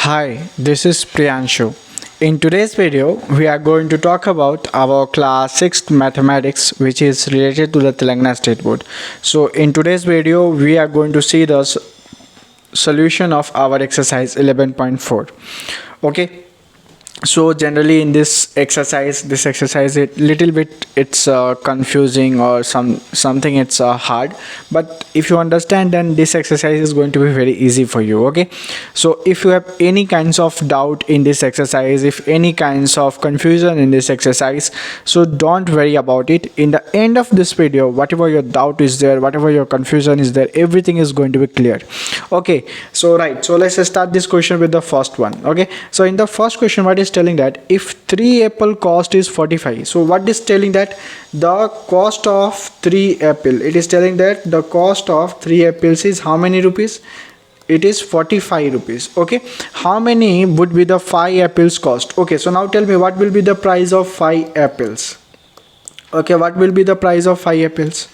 Hi, this is Priyanshu. In today's video, we are going to talk about our class 6 mathematics, which is related to the Telangana State Board. So in today's video, we are going to see the solution of our exercise 11.4. Okay. So generally in this exercise it little bit it's confusing or something it's hard, but if you understand, then this exercise is going to be very easy for you. Okay, so if you have any kinds of doubt in this exercise, if any kinds of confusion in this exercise, so don't worry about it. In the end of this video, whatever your doubt is there, whatever your confusion is there, everything is going to be clear. Okay, so let's start this question with the first one. Okay, so in the first question, what is telling that if 3 apple cost is 45, so what is telling that the cost of 3 apple, it is telling that the cost of 3 apples is how many rupees? It is 45 rupees. Okay, how many would be the 5 apples cost? Okay, so now tell me what will be the price of 5 apples. Okay, what will be the price of 5 apples?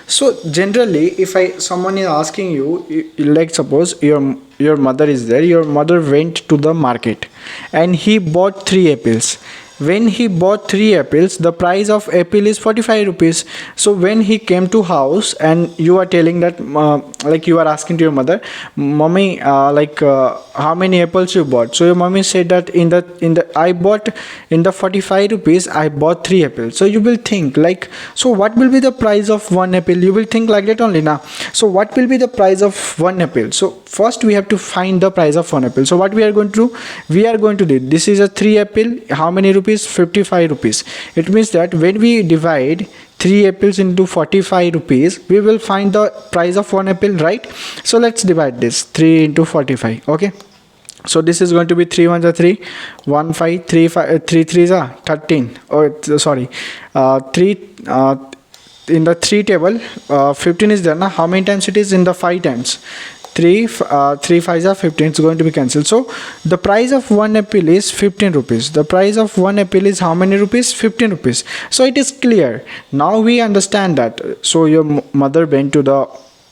So generally, if someone is asking you, like suppose your mother is there, your mother went to the market and he bought 3 apples. When he bought 3 apples, the price of apple is 45 rupees. So when he came to house and you are telling that like you are asking to your mother, mommy, how many apples you bought? So your mommy said that in the I bought in the 45 rupees I bought 3 apples. So you will think like, so what will be the price of 1 apple? You will think like that only now. So what will be the price of 1 apple? So first we have to find the price of 1 apple. So what we are going to do, we are going to do, this is a 3 apple, how many rupees? 55 rupees. It means that when we divide 3 apples into 45 rupees, we will find the price of 1 apple, right? So let's divide this 3 into 45. Okay, so this is going to be 3 1s are 3, 1 5, 3 5, 3 3s are 13. Oh sorry, 3 in the 3 table 15 is there now. How many times it is? In the 5 times. 3 5s are 15. It's going to be cancelled. So the price of 1 apple is 15 rupees. The price of 1 apple is how many rupees? 15 rupees. So it is clear. Now we understand that. So your mother went to the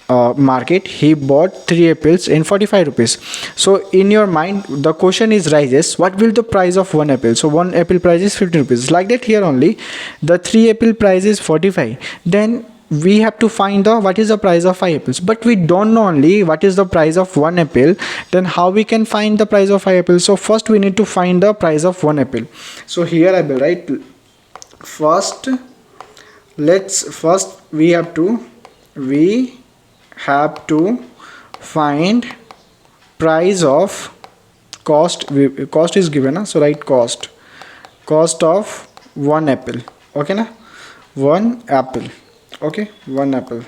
market, he bought 3 apples in 45 rupees. So in your mind the question is rises, what will the price of 1 apple? So 1 apple price is 15 rupees. Like that here only, the 3 apple price is 45. Then we have to find the what is the price of 5 apples, but we don't know only what is the price of 1 apple. Then how we can find the price of 5 apples? So first we need to find the price of 1 apple. So here I will write first, we have to find price of cost is given, so write cost of 1 apple. Okay na, 1 apple. Okay, 1 apple.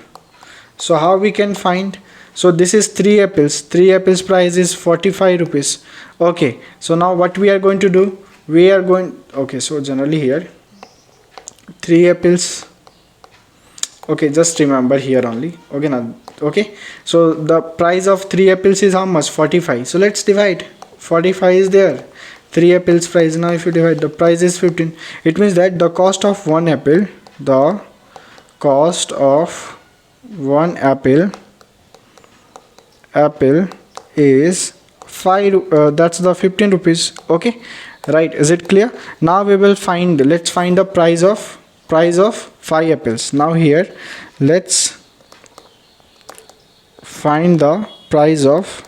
So how we can find? So this is 3 apples. 3 apples price is 45 rupees. Okay, so now what we are going to do, we are going, okay, so generally here 3 apples. Okay, just remember here only. Okay now, okay, so the price of 3 apples is how much? 45. So let's divide. 45 is there, 3 apples price. Now if you divide, the price is 15. It means that the cost of 1 apple, the cost of 1 apple is 5, that's the 15 rupees. Okay, right, is it clear? Now we will find, let's find the price of 5 apples. Now here let's find the price of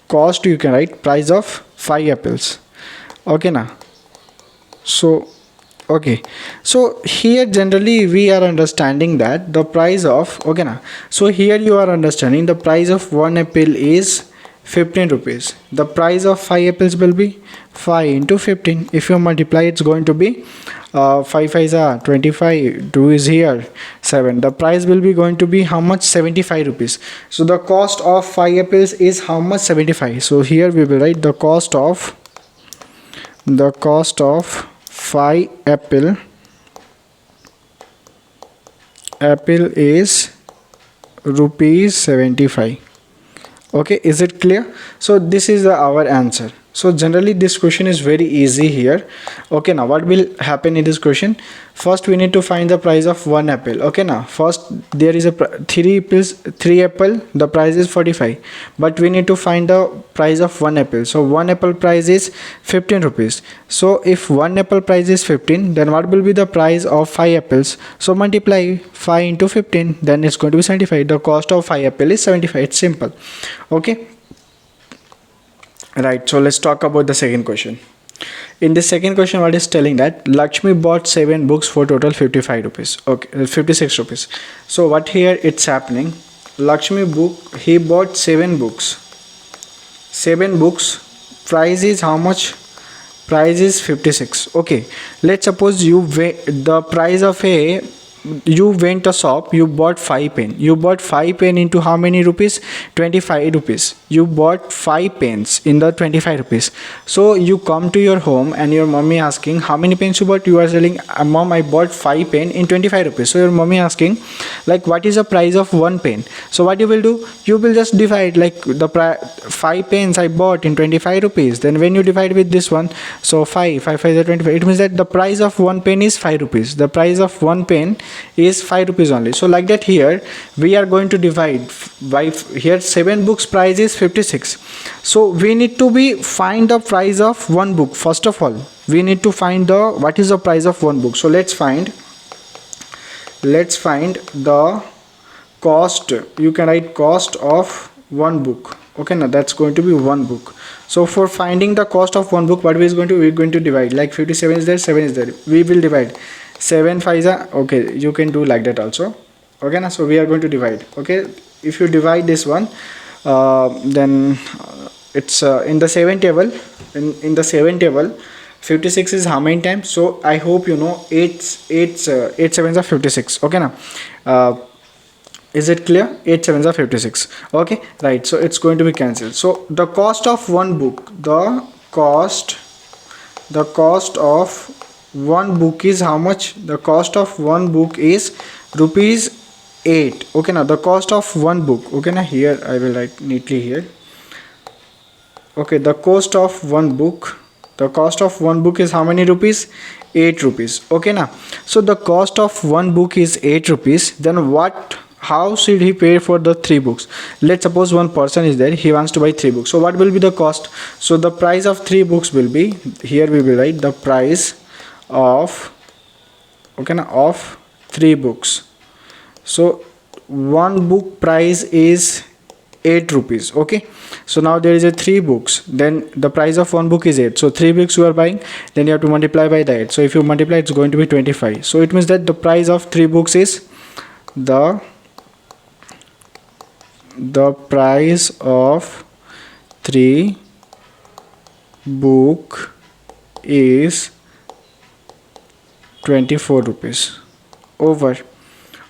cost. You can write price of 5 apples. Okay now, so okay, so here generally we are understanding that the price of, okay now, so here you are understanding the price of 1 apple is 15 rupees. The price of 5 apples will be 5 into 15. If you multiply, it's going to be 5 5s are 25, 2 is here 7. The price will be going to be how much? 75 rupees. So the cost of 5 apples is how much? 75. So here we will write the cost of 5 apple is rupees 75. Okay, is it clear? So this is our answer. So generally this question is very easy here. Okay, now what will happen in this question? First we need to find the price of one apple. Okay, now first there is a three apple, the price is 45, but we need to find the price of one apple. So one apple price is 15 rupees. So if one apple price is 15, then what will be the price of 5 apples? So multiply 5 into 15, then it's going to be 75. The cost of 5 apple is 75. It's simple. Okay, right. So let's talk about the second question. In the second question, what is telling that Lakshmi bought 7 books for total 55 rupees. Okay, 56 rupees. So what here it's happening? Lakshmi book, he bought 7 books. 7 books. Price is how much? Price is 56. Okay, let's suppose the price of a, you went a shop, you bought 5 pen. You bought 5 pen into how many rupees? 25 rupees. You bought 5 pens in the 25 rupees. So you come to your home and your mommy asking how many pens you bought. You are telling, mom, I bought 5 pen in 25 rupees. So your mommy asking like what is the price of one pen? So what you will do? You will just divide like the 5 pens I bought in 25 rupees. Then when you divide with this one, so 5 is 25. It means that the price of one pen is 5 rupees. The price of one pen is 5 rupees only. So like that here we are going to divide by here 7 books price is 56. So we need to find the price of one book. First of all we need to find the what is the price of one book. So let's find the cost. You can write cost of one book. Okay, now that's going to be one book. So for finding the cost of one book, what we're going to divide, like 57 is there, 7 is there, we will divide 7 5 are, okay, you can do like that also. Okay, now so we are going to divide. Okay, if you divide this one, then it's in the 7 table, in the 7 table 56 is how many times? So I hope you know 8 sevens are 56. Okay, now is it clear? 8 sevens are 56. Okay, right. So it's going to be cancelled. So the cost of one book, the cost of one book is how much? The cost of one book is rupees 8. Okay, now the cost of one book. Okay, now here I will write neatly here. Okay, the cost of one book. The cost of one book is how many rupees? 8 rupees. Okay, now so the cost of one book is 8 rupees. Then how should he pay for the 3 books? Let's suppose one person is there, he wants to buy 3 books. So what will be the cost? So the price of 3 books will be, here we will write the price of, okay, now of 3 books. So one book price is 8 rupees. Okay, so now there is a 3 books, then the price of one book is 8. So 3 books you are buying, then you have to multiply by the 8. So if you multiply, it's going to be 25. So it means that the price of 3 books is the price of 3 book is 24 rupees over.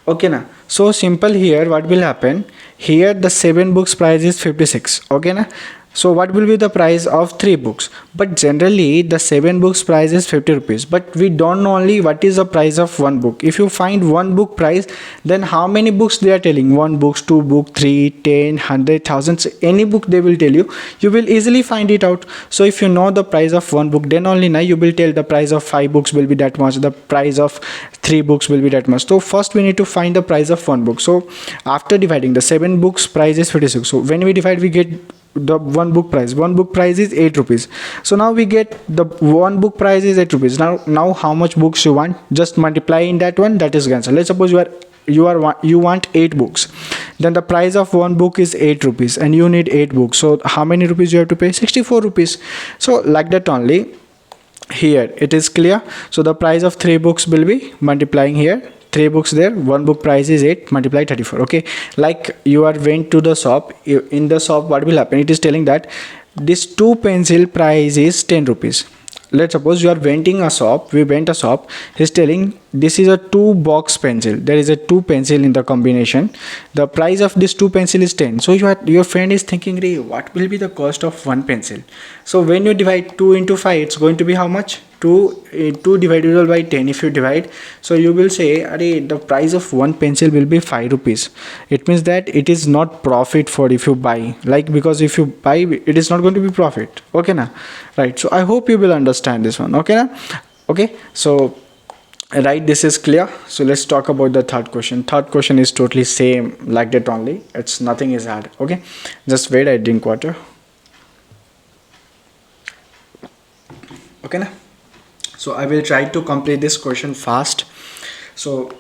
Okay, now so simple. Here what will happen? Here the 7 books price is 56. Okay, now so what will be the price of 3 books? But generally the 7 books price is 50 rupees, but we don't know only what is the price of one book. If you find one book price, then how many books they are telling? 1 books, 2 book, 3, 10, 100, thousands, any book they will tell you. You will easily find it out. So if you know the price of one book, then only now you will tell the price of 5 books will be that much, the price of 3 books will be that much. So first we need to find the price of one book. So after dividing, the 7 books price is 56. So when we divide, we get the one book price is 8 rupees. So now we get the one book price is 8 rupees. Now how much books you want, just multiply in that one, that is answer. Let's suppose you want 8 books, then the price of one book is 8 rupees and you need 8 books. So how many rupees you have to pay? 64 rupees. So like that only here it is clear. So the price of 3 books will be multiplying here, 3 books there, one book price is 8, multiply 34. Okay, like you are went to the shop. In the shop what will happen? It is telling that this 2 pencil price is 10 rupees. Let's suppose you are renting a shop, we went a shop, he's telling this is a 2 box pencil, there is a 2 pencil in the combination, the price of this 2 pencil is 10. So your friend is thinking, Ray, what will be the cost of one pencil? So when you divide 2 into 5, it's going to be how much? 2 divisible by 10, if you divide, so you will say, Arey, the price of one pencil will be 5 rupees. It means that it is not profit for if you buy, like, because if you buy it is not going to be profit. Okay na, right? So I hope you will understand this one. Okay na? Okay, so right, this is clear. So let's talk about the third question. Third question is totally same like that only, it's nothing is hard. Okay, just wait, I drink water. Okay na? So I will try to complete this question fast. So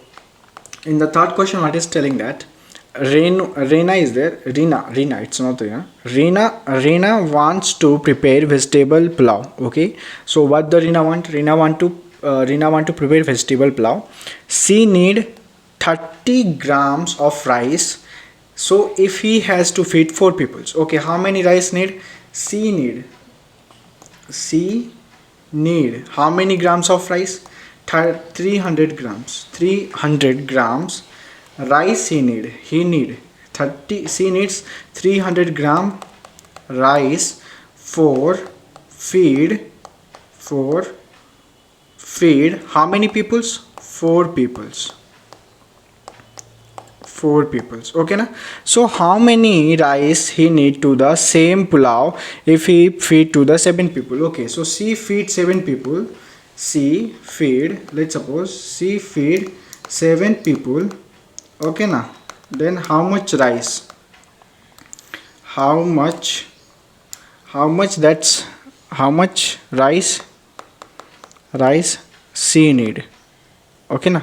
in the third question, what is telling that Reena is there. Reena, it's not Reena. Reena wants to prepare vegetable pulao. Okay, so what the Reena want? Reena want to prepare vegetable pulao. She need 30 grams of rice. So if he has to feed 4 people, okay, how many rice need? She need how many grams of rice? 300 grams. 300 grams rice she needs 300 gram rice for feed how many peoples? 4 peoples. Okay na? So how many rice he need to the same pulao if he feed to the 7 people? Okay, so she feed 7 people. Let's suppose she feed 7 people. Okay na? Then how much rice? How much rice she need? Okay na?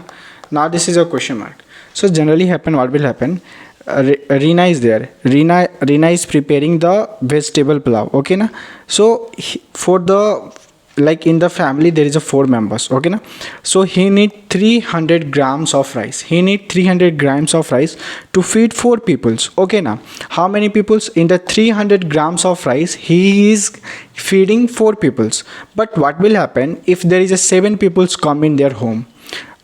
Now this is a question mark. So generally happen, what will happen? Reena is there. Reena is preparing the vegetable pulao. Okay na? So for the, like, in the family there is a 4 members. Okay na? So he need 300 grams of rice. To feed 4 peoples. Okay na? How many peoples? In the 300 grams of rice he is feeding 4 peoples. But what will happen if there is a 7 peoples come in their home?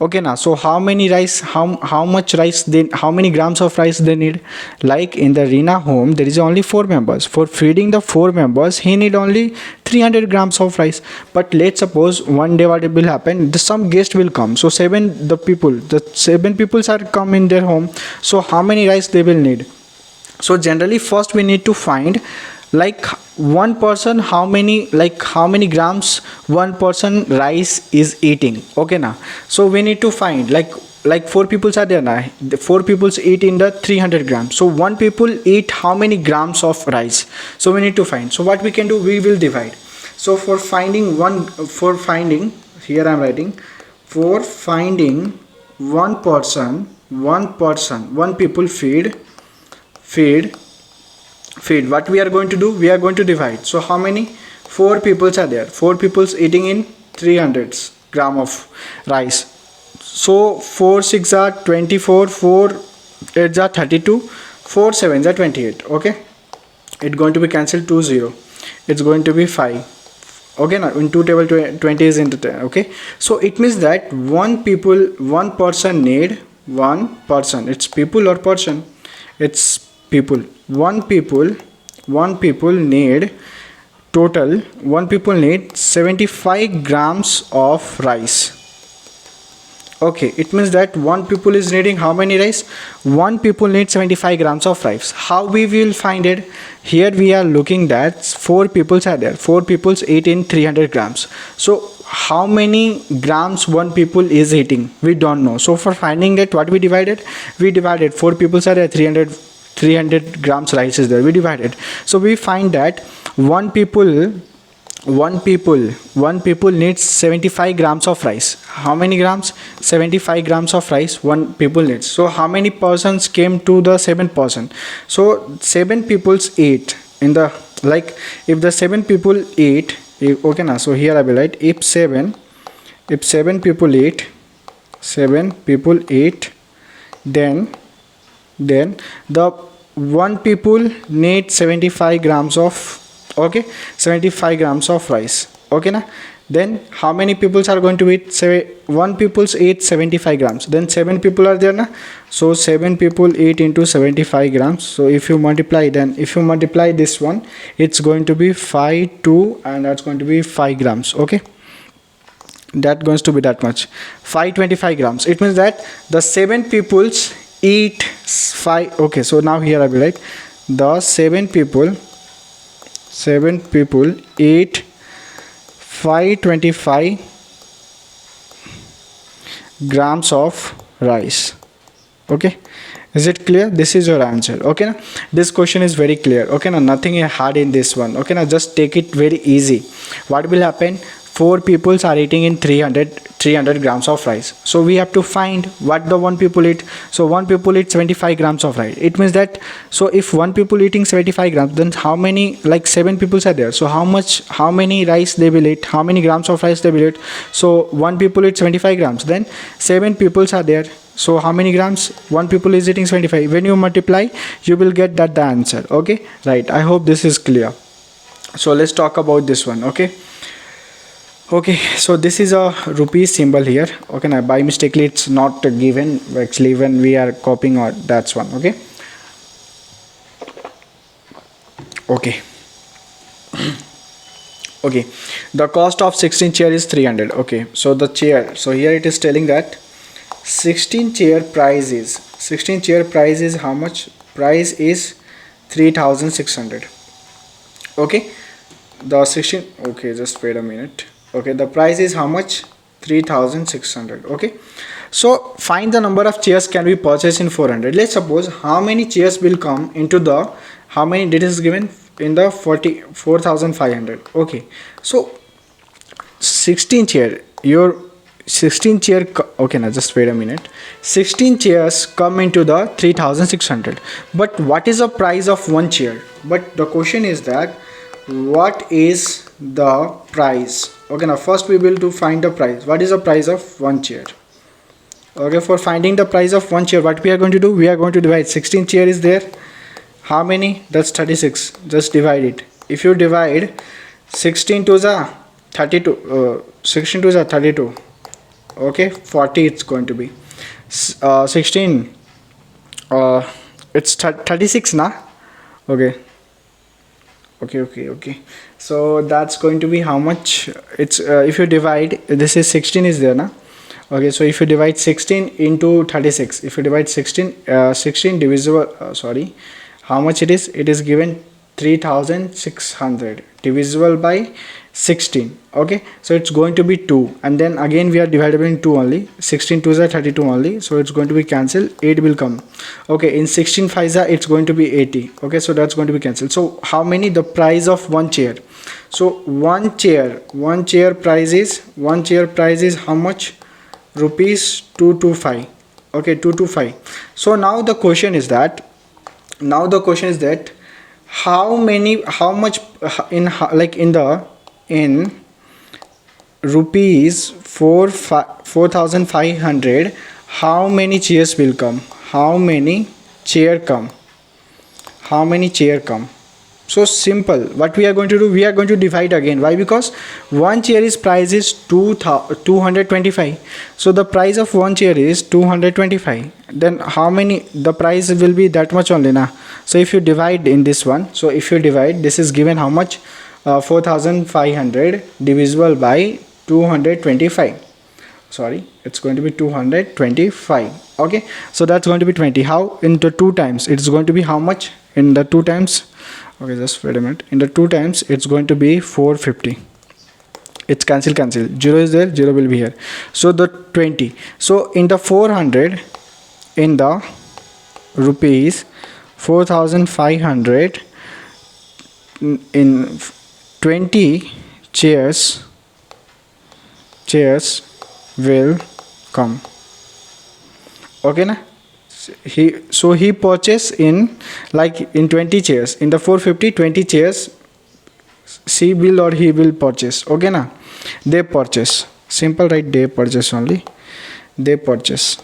Okay na? So how many rice, how much rice they, how many grams of rice they need? Like in the Reena home there is only 4 members. For feeding the 4 members he need only 300 grams of rice. But let's suppose one day what will happen, some guest will come. So the 7 peoples are come in their home. So how many rice they will need? So generally first we need to find, like, one person how many grams one person rice is eating. Okay na? So we need to find, like 4 peoples are there now. The 4 peoples eat in the 300 grams. So one people eat how many grams of rice? So we need to find. So what we can do, we will divide. So for finding here I am writing, for finding one people feed, what we are going to do, we are going to divide. So how many? 4 peoples are there. 4 peoples eating in 300 gram of rice. So 4 6 are 24, 4 8 are 32, 4 7 are 28. Okay, it's going to be cancelled, 2 0. It's going to be 5. Okay, now in 2 table 20 is into 10. Okay, so it means that one person need, it's people or person? It's people. One people need 75 grams of rice. Okay, it means that one people is needing how many rice? One people needs 75 grams of rice. How we will find it? Here we are looking that 4 peoples are there. 4 peoples eat in 300 grams. So how many grams one people is eating? We don't know. So for finding that, what we divided? We divided 4 peoples are there, 300 grams rice is there. We divided. So we find that one people needs 75 grams of rice. How many grams? 75 grams of rice one people needs. So how many persons came to the 7 person? So 7 peoples ate in the, like, if the 7 people ate, okay now, so here I will write, if 7 people ate, then the one people need 75 grams of, okay, 75 grams of rice. Okay na? Then how many peoples are going to eat? One people's eat 75 grams. Then 7 people are there na? So 7 people eat into 75 grams. So if you multiply this one, it's going to be 5 2 and that's going to be 5 grams. Okay, that going to be that much, 525 grams. It means that the 7 peoples eat 5. Okay, so now here I will write the 7 people eat 525 grams of rice. Okay, is it clear? This is your answer. Okay na? This question is very clear. Okay na? Nothing hard in this one. Okay na? Just take it very easy. What will happen? 4 people are eating in 300 grams of rice. So we have to find what the 1 people eat. So 1 people eat 75 grams of rice. It means that, so if 1 people eating 75 grams, then how many, like 7 people are there. So how many rice they will eat? How many grams of rice they will eat? So 1 people eat 75 grams. Then 7 people are there. So how many grams? 1 people is eating 75. When you multiply, you will get that the answer. Okay, right. I hope this is clear. So let's talk about this one. Okay, so this is a rupee symbol here. Okay, now by mistakenly it's not given actually when we are copying, or that's one. Okay, the cost of 16 chair is 300. Okay, so the chair, so here it is telling that 16 chair price is how much? Price is 3600. Okay, the 16, okay, just wait a minute. Okay, the price is how much? 3600. Okay, so find the number of chairs can be purchased in 400. Let's suppose how many chairs will come into the, how many data is given in the 44,500. Okay, so 16 chair, your 16 chair, okay, now just wait a minute. 16 chairs come into the 3600, but what is the price of 1 chair? But the question is that what is the price? Okay, now first we will to find the price. What is the price of 1 chair? Okay, for finding the price of 1 chair, what we are going to do, we are going to divide. 16 chair is there, how many? That's 36. Just divide it. If you divide 16 to the 32, 16 to the 32, okay, 40 it's going to be 16, it's 36 na. Okay, so that's going to be how much? It's if you divide, this is 16 is there na. Okay, so if you divide 16 into 36, if you divide 16 divisible, sorry, how much it is? It is given 3600 divisible by 16. Okay, so it's going to be 2, and then again we are divided in 2 only. 16 2s are 32 only, so it's going to be cancelled. 8 will come. Okay, in 16 5s are, it's going to be 80. Okay, so that's going to be cancelled. So how many? The price of 1 chair. So one chair price is how much? Rupees 225. Okay, 225. So now the question is that how much in rupees 4500, how many chairs will come? How many chair come? So simple. What we are going to do, we are going to divide again. Why? Because 1 chair is price is 225. So the price of 1 chair is 225. Then how many? The price will be that much only na. So if you divide in this one, so if you divide, this is given how much? 4500 divisible by 225. Sorry, it's going to be 225. Okay, so that's going to be 20. How? In the 2 times, it's going to be how much? In the 2 times, okay, just wait a minute. In the 2 times, it's going to be 450. It's cancel. 0 is there, 0 will be here. So the 20. So in the 400, in the rupees 4500, in 20 chairs will come. Okay na? He purchased in 20 chairs. In the 450, 20 chairs she will or he will purchase. Okay na? They purchase. Simple, right? They purchase only. They purchase.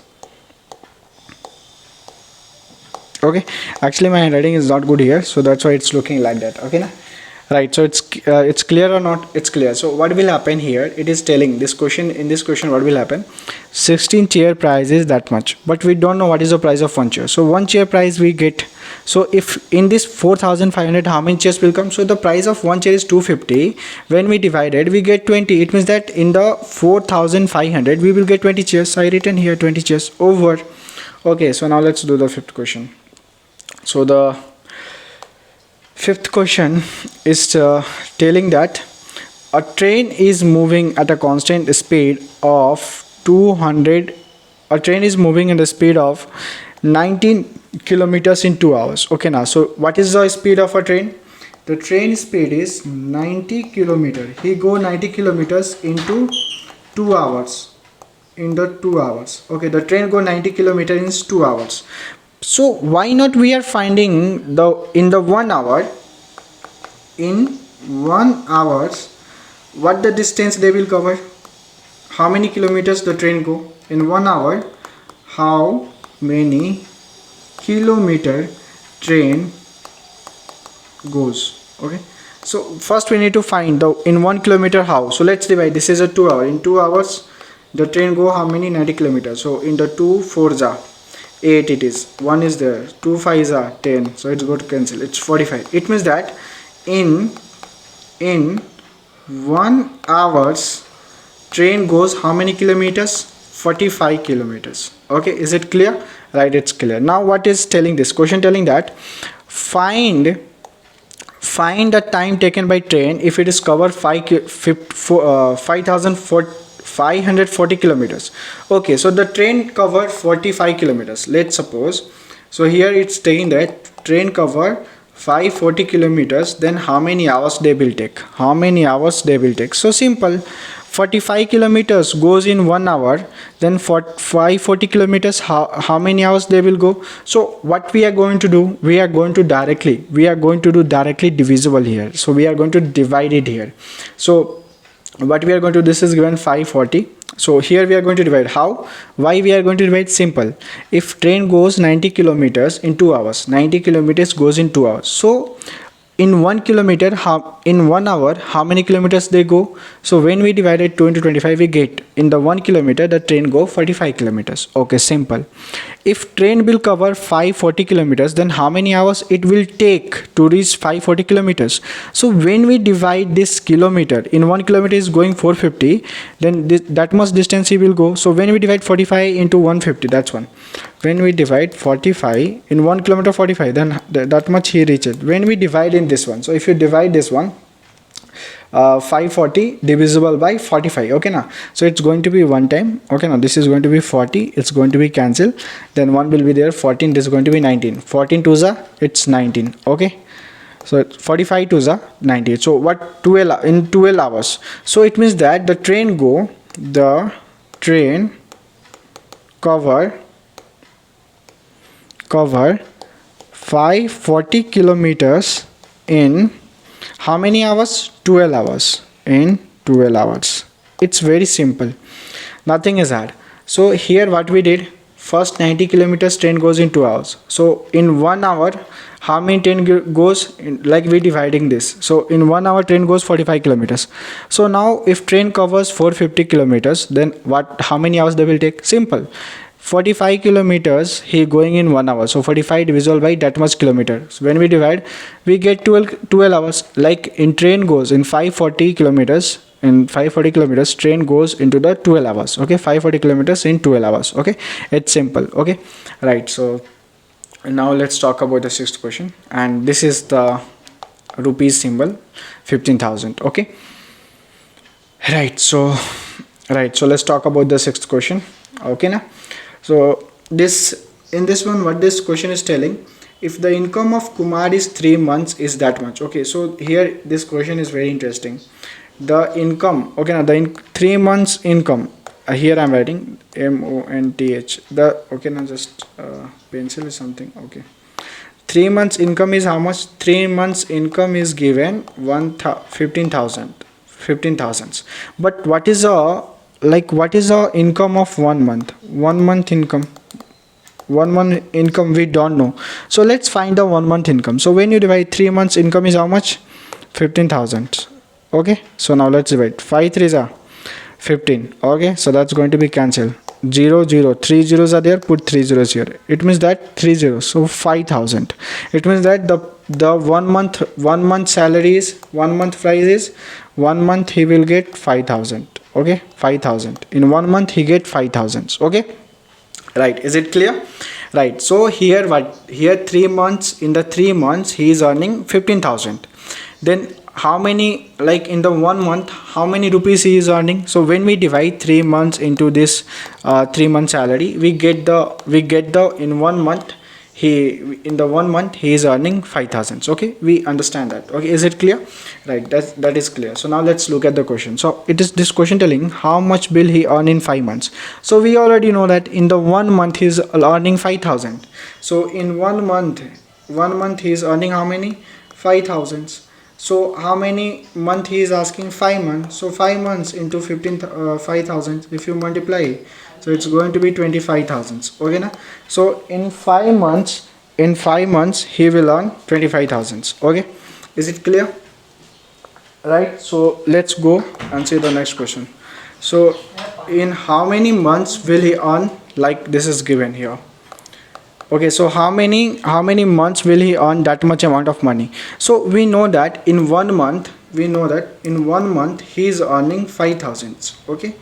Okay, actually my handwriting is not good here, so that's why it's looking like that. Okay na? Right, so it's clear or not? It's clear. So what will happen here? It is telling this question. In this question, what will happen? 16 chair price is that much, but we don't know what is the price of 1 chair. So 1 chair price we get. So if in this 4500 how many chairs will come? So the price of one chair is 250. When we divide it, we get 20. It means that in the 4500 we will get 20 chairs. So I written here 20 chairs over. Okay, so now let's do the fifth question. So the fifth question is telling that a train is moving at a constant speed of 200. A train is moving at the speed of 19 kilometers in 2 hours. Okay, now so what is the speed of a train? The train speed is 90 kilometer. He go 90 kilometers into 2 hours. In the 2 hours. Okay, the train go 90 kilometer in 2 hours. So why not we are finding the in the 1 hour, in 1 hours what the distance they will cover, how many kilometers the train go in 1 hour, how many kilometer train goes. Okay, so first we need to find the in 1 kilometer how. So let's divide, this is a 2 hour. In 2 hours the train go how many? 90 kilometers. So in the 2 4s are 8, it is 1 is there, 2 5s are 10, so it's going to cancel, it's 45. It means that in 1 hours train goes how many kilometers? 45 kilometers. Okay, is it clear? Right, it's clear. Now what is telling this question? Telling that find the time taken by train if it is covered 540 kilometers. Okay, so the train covered 45 kilometers, let's suppose. So here it's saying that train cover 540 kilometers, then how many hours they will take? How many hours they will take? So simple, 45 kilometers goes in 1 hour, then for 540 kilometers how many hours they will go? So what we are going to do, we are going to do directly divisible here. So we are going to divide it here. So what we are going to do, this is given 540. So here we are going to divide. How? Why we are going to divide? Simple. If train goes 90 kilometers in 2 hours, 90 kilometers goes in 2 hours. So in 1 kilometer, in 1 hour, how many kilometers they go? So when we divide it 2 into 25, we get in the 1 kilometer the train go 45 kilometers. Okay, simple. If train will cover 540 kilometers, then how many hours it will take to reach 540 kilometers? So when we divide this kilometer, in 1 kilometer is going 450, then that much distance he will go. So when we divide 45 into 150, that's one. When we divide 45 in 1 kilometer 45, then that much he reaches. When we divide in this one, so if you divide this one, 540 divisible by 45. Okay, now so it's going to be one time. Okay, now this is going to be 40, it's going to be cancelled, then 1 will be there, 14, this is going to be 19, 14 2s are, it's 19. Okay, so 45 2s are 90. So what, 12 in 12 hours. So it means that the train cover 540 kilometers in how many hours? 12 hours. In 12 hours. It's very simple, nothing is hard. So here what we did, first 90 kilometers train goes in 2 hours. So in 1 hour how many train goes in, like we dividing this. So in 1 hour train goes 45 kilometers. So now if train covers 450 kilometers, then how many hours they will take? Simple, 45 kilometers he going in 1 hour. So 45 divisible by that much kilometer. So when we divide, we get 12 hours. Like in train goes in 540 kilometers, in 540 kilometers train goes into the 12 hours. Okay, 540 kilometers in 12 hours. Okay, it's simple. Okay, right. So now let's talk about the sixth question, and this is the rupees symbol, 15,000. Okay, right. So let's talk about the sixth question. Okay, now so in this one what this question is telling, if the income of Kumar is 3 months is that much. Okay, so here this question is very interesting. The income, okay, now the 3 months income, here I'm writing MONTH, the, okay, now just pencil is something. Okay, 3 months income is how much? 3 months income is given 15,000. But what is the income of 1 month? 1 month income, 1 month income we don't know. So let's find the 1 month income. So when you divide 3 months income is how much? 15,000. Okay, so now let's divide 5 3s are 15. Okay, so that's going to be cancelled. 0 0 3 zeros are there, put 3 zeros here. It means that 3 zeros, so 5,000. It means that the 1 month salary is 1 month price is 1 month he will get 5,000. Okay, 5,000 in 1 month he get 5,000. Okay, right, is it clear? Right, so here what, here 3 months, in the 3 months he is earning 15,000. Then how many, like in the 1 month, how many rupees he is earning? So when we divide 3 months into this 3 month salary, we get the in 1 month, in the 1 month he is earning 5,000. Okay, we understand that. Okay, is it clear? Right, that is clear. So now let's look at the question. So it is this question telling how much will he earn in 5 months. So we already know that in the 1 month he is earning 5,000. So in 1 month he is earning how many? 5,000. So how many month he is asking? 5 months. So 5 months into 5,000, if you multiply, so it's going to be 25,000. Okay na? So in 5 months he will earn 25,000. Okay, is it clear? Right, so let's go and see the next question. So in how many months will he earn, like this is given here. Okay, so how many months will he earn that much amount of money? So we know that in 1 month, he is earning 5,000. Okay,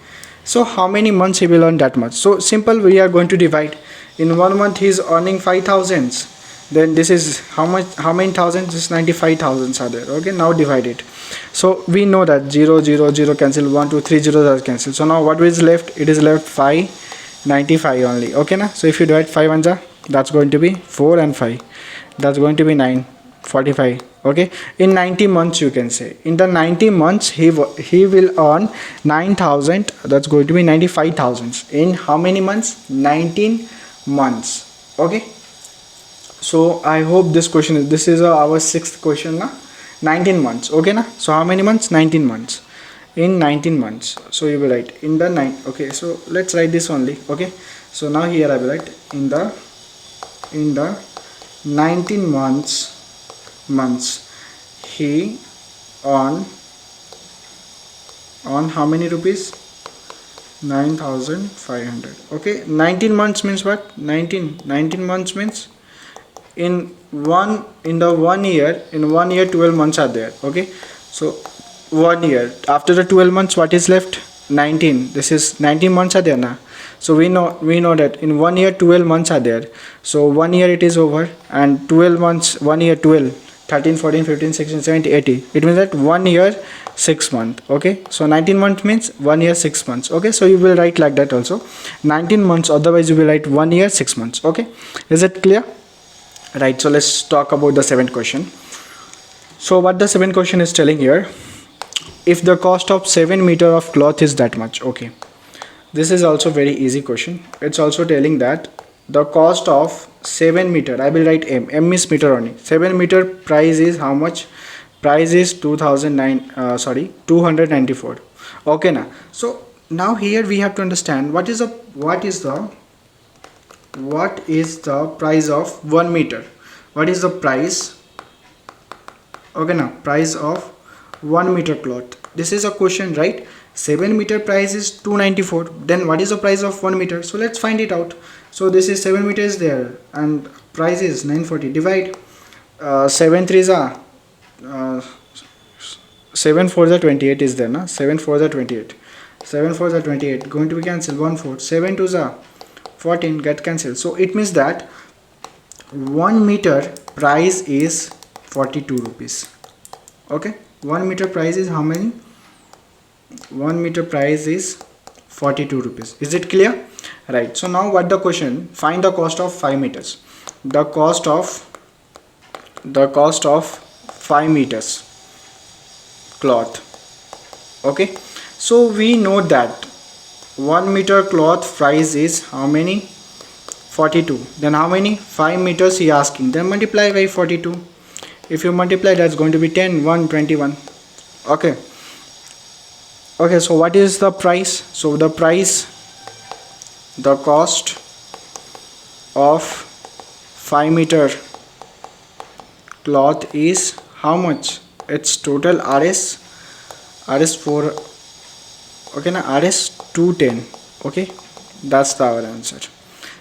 so how many months he will earn that much? So simple, we are going to divide. In 1 month he is earning 5,000. Then this is how many thousands? This 95,000 are there. Okay, now divide it. So we know that 0 0 0 cancel, 1 2 3 zeros are cancelled. So now what is left? It is left 595 only. Okay na? So if you divide 5 ones, that's going to be 4 and 5, that's going to be 9, 45. Okay, in 90 months you can say, in the 90 months he will earn 9,000, that's going to be 95,000 in how many months? 19 months. Okay, so I hope this is our sixth question na, 19 months. Okay na? So how many months? 19 months. In 19 months, so you will write in the 9. Okay, so let's write this only. Okay, so now here I will write in the 19 months he on how many rupees? 9,500. Okay, 19 months means what? 19 months means in the 1 year, 12 months are there. Okay, so 1 year after the 12 months, what is left? 19. This is 19 months are there now. So we know that in 1 year 12 months are there. So 1 year it is over, and 12 months, 1 year 12, 13 14 15 16 17 18, it means that 1 year 6 months. Okay, so 19 months means 1 year 6 months. Okay, so you will write like that also, 19 months, otherwise you will write 1 year 6 months. Okay, is it clear? Right, so let's talk about the seventh question. So what the seventh question is telling here, if the cost of 7 meter of cloth is that much. Okay, this is also very easy question. It's also telling that the cost of 7 meter, I will write m is meter only. 7 meter price is how much? Price is 294. Okay now, so now here we have to understand what is the price of 1 meter. What is the price? Okay now, price of 1 meter cloth. This is a question, right? 7 meter price is 294. Then what is the price of 1 meter? So let's find it out. So this is 7 meters there, and price is 940. Divide 7 3s are 7 4s are 28 is there na? 7 4s are 28. 7 4s are 28. Going to be cancelled. 1 4. 7 2s are 14. Get cancelled. So it means that 1 meter price is 42 rupees. Okay, 1 meter price is how many? 1 meter price is 42 rupees. Is it clear? Right, so now what the question? Find the cost of 5 meters. The cost of 5 meters cloth. Okay, so we know that 1 meter cloth price is how many? 42. Then how many? 5 meters he asking. Then multiply by 42. If you multiply, that's going to be 10 1 21. Okay, so what is the price? So the cost of 5 meter cloth is how much? It's total RS 4. Okay na, RS 210. Okay, That's our answer.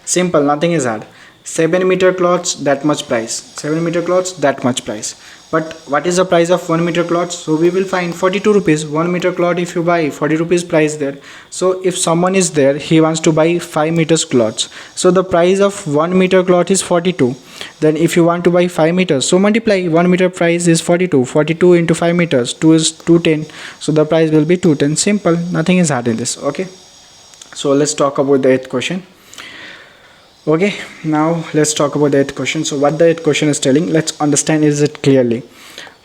Simple, nothing is hard. 7 meter cloths, that much price. 7 meter cloths, that much price. But what is the price of 1 meter cloth? So we will find 42 rupees. 1 meter cloth, if you buy, 40 rupees price there. So if someone is there, he wants to buy 5 meters cloths. So the price of 1 meter cloth is 42. Then if you want to buy 5 meters, so multiply. 1 meter price is 42. 42 into 5 meters, 2 is 210. So the price will be 210. Simple, nothing is hard in this. Okay. So let's talk about the 8th question. Okay, now let's talk about the 8th question. So what the 8th question is telling, let's understand it clearly.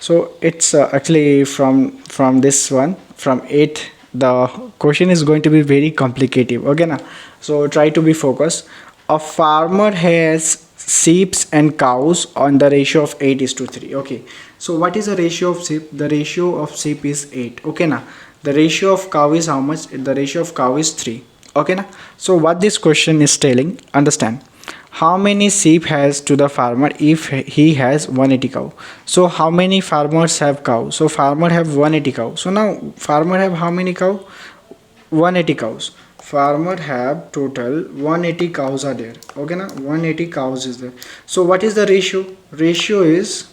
So it's actually from this one, from 8, the question is going to be very complicated. Okay now, so try to be focused. A farmer has sheep and cows on the ratio of 8:3. Okay, so what is the ratio of sheep? The ratio of sheep is 8. Okay now, the ratio of cow is how much? The ratio of cow is 3. Okay now, so what this question is telling, understand, how many sheep has to the farmer if he has 180 cow? So how many farmers have cow? So farmer have 180 cow. So now farmer have how many cow? 180 cows. Farmer have total 180 cows are there. Okay now, 180 cows is there. So what is the ratio? Ratio is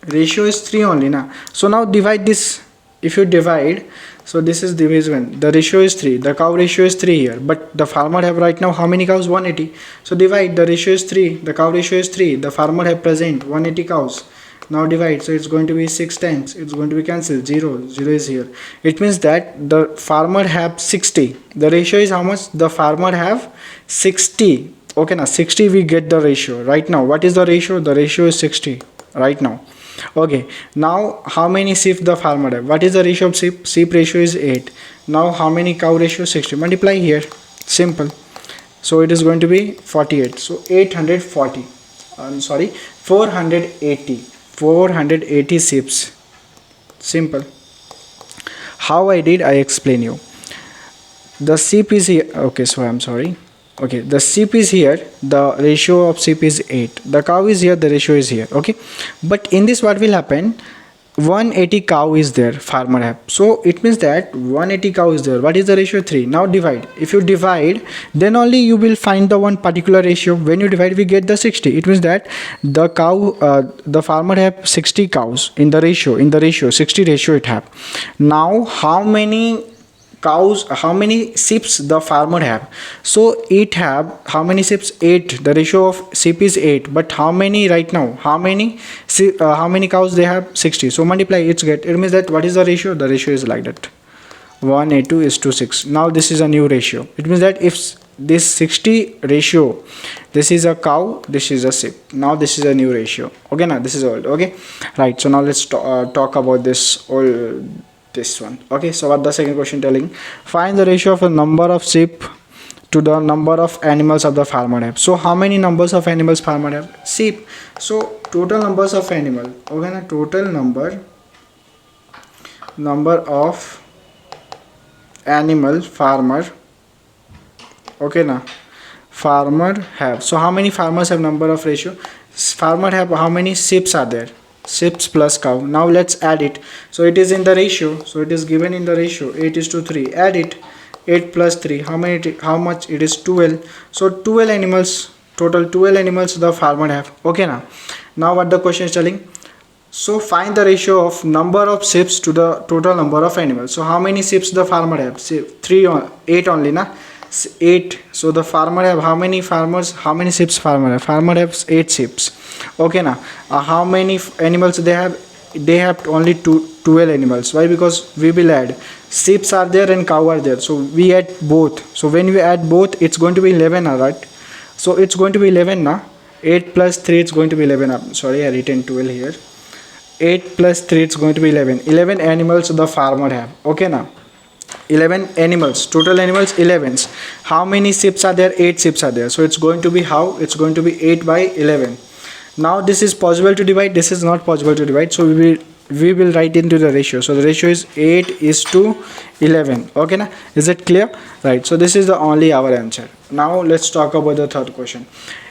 3 only now. So now divide this. If you divide, so this is division, the ratio is 3, the cow ratio is 3 here, but the farmer have right now how many cows? 180. So divide, the ratio is 3, the cow ratio is 3, the farmer have present 180 cows. Now divide, so it's going to be 6 times, it's going to be cancelled, 0 is here. It means that the farmer have 60. The ratio is how much? The farmer have 60. Okay now, 60 we get the ratio right now. What is the ratio? The ratio is 60 right now. Okay, now how many sheep the farmer have? What is the ratio of sheep? Sheep ratio is 8. Now how many cow ratio? 60. Multiply here. Simple. So it is going to be 48. So 840. 480. 480 sheep. Simple. How I did, I explain you. The sheep is here. Okay, so I'm sorry. Okay, the sheep is here, the ratio of sheep is 8, the cow is here, the ratio is here. Okay, but in this what will happen? 180 cow is there, farmer have, so it means that 180 cow is there. What is the ratio? 3. Now divide. If you divide, then only you will find the one particular ratio. When you divide, we get the 60. It means that the cow, the farmer have 60 cows in the ratio 60 ratio it have. Now how many cows, how many sheep the farmer have? So it have how many sheep? 8. The ratio of sheep is 8, but how many right now? How many cows they have? 60. So multiply, it means that what is the ratio? The ratio is like that, 1:6. Now this is a new ratio. It means that if this 60 ratio, this is a cow, this is a sheep. Now this is a new ratio. Okay, now this is old. Okay, right. So now let's talk about this old. This one. Okay, so what the second question telling, find the ratio of a number of sheep to the number of animals of the farmer have. So how many numbers of animals farmer have? Sheep. So total numbers of animal. Okay, na, total number of animal farmer. Okay na, farmer have. So how many farmers have number of ratio? Farmer have how many sheep are there? Sheep plus cow. Now let's add it. So it is in the ratio, so it is given in the ratio 8:3. Add it, 8 plus 3, how much? It is 12. So 12 animals, total 12 animals the farmer have. Okay now what the question is telling, so find the ratio of number of sheep to the total number of animals. So how many sheep the farmer have? Say 8 only na, 8. So the farmer have how many sheep farmer have? Farmer have 8 sheep. Okay now, how many animals they have? They have only 12 animals. Why? Because we will add, sheep are there and cow are there, so we add both. So when we add both, it's going to be 11, right? So it's going to be 11 now. 8 plus 3, it's going to be 11. I'm sorry, I written 12 here. 8 plus 3, it's going to be 11. 11 animals the farmer have. Okay now, 11 animals, total animals 11. How many sheep are there? 8 sheep are there. So it's going to be how? It's going to be 8 by 11. Now this is possible to divide, this is not possible to divide, so we will write into the ratio. So the ratio is 8:11. Okay na, is it clear? Right, so this is the only our answer. Now let's talk about the third question.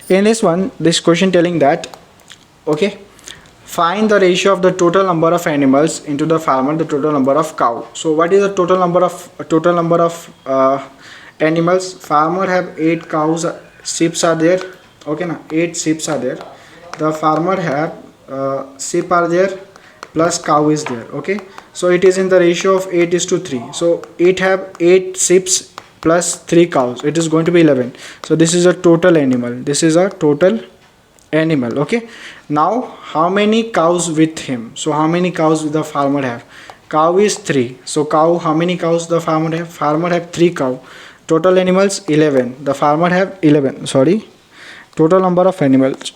In this one, this question telling that, okay, find the ratio of the total number of animals into the farmer, the total number of cow. So what is the total number of animals. Farmer have 8 cows, sheep are there. Okay na, 8 sheep are there. The farmer have sheep are there plus cow is there. Okay, so it is in the ratio of 8 is to 3. So it have 8 sheep plus 3 cows, it is going to be 11. So this is a total animal, this is a total animal. Okay, now how many cows with him? So how many cows the farmer have? Cow is 3. So cow, how many cows the farmer have? Farmer have 3 cow. Total animals 11. The farmer have 11. Sorry, total number of animals.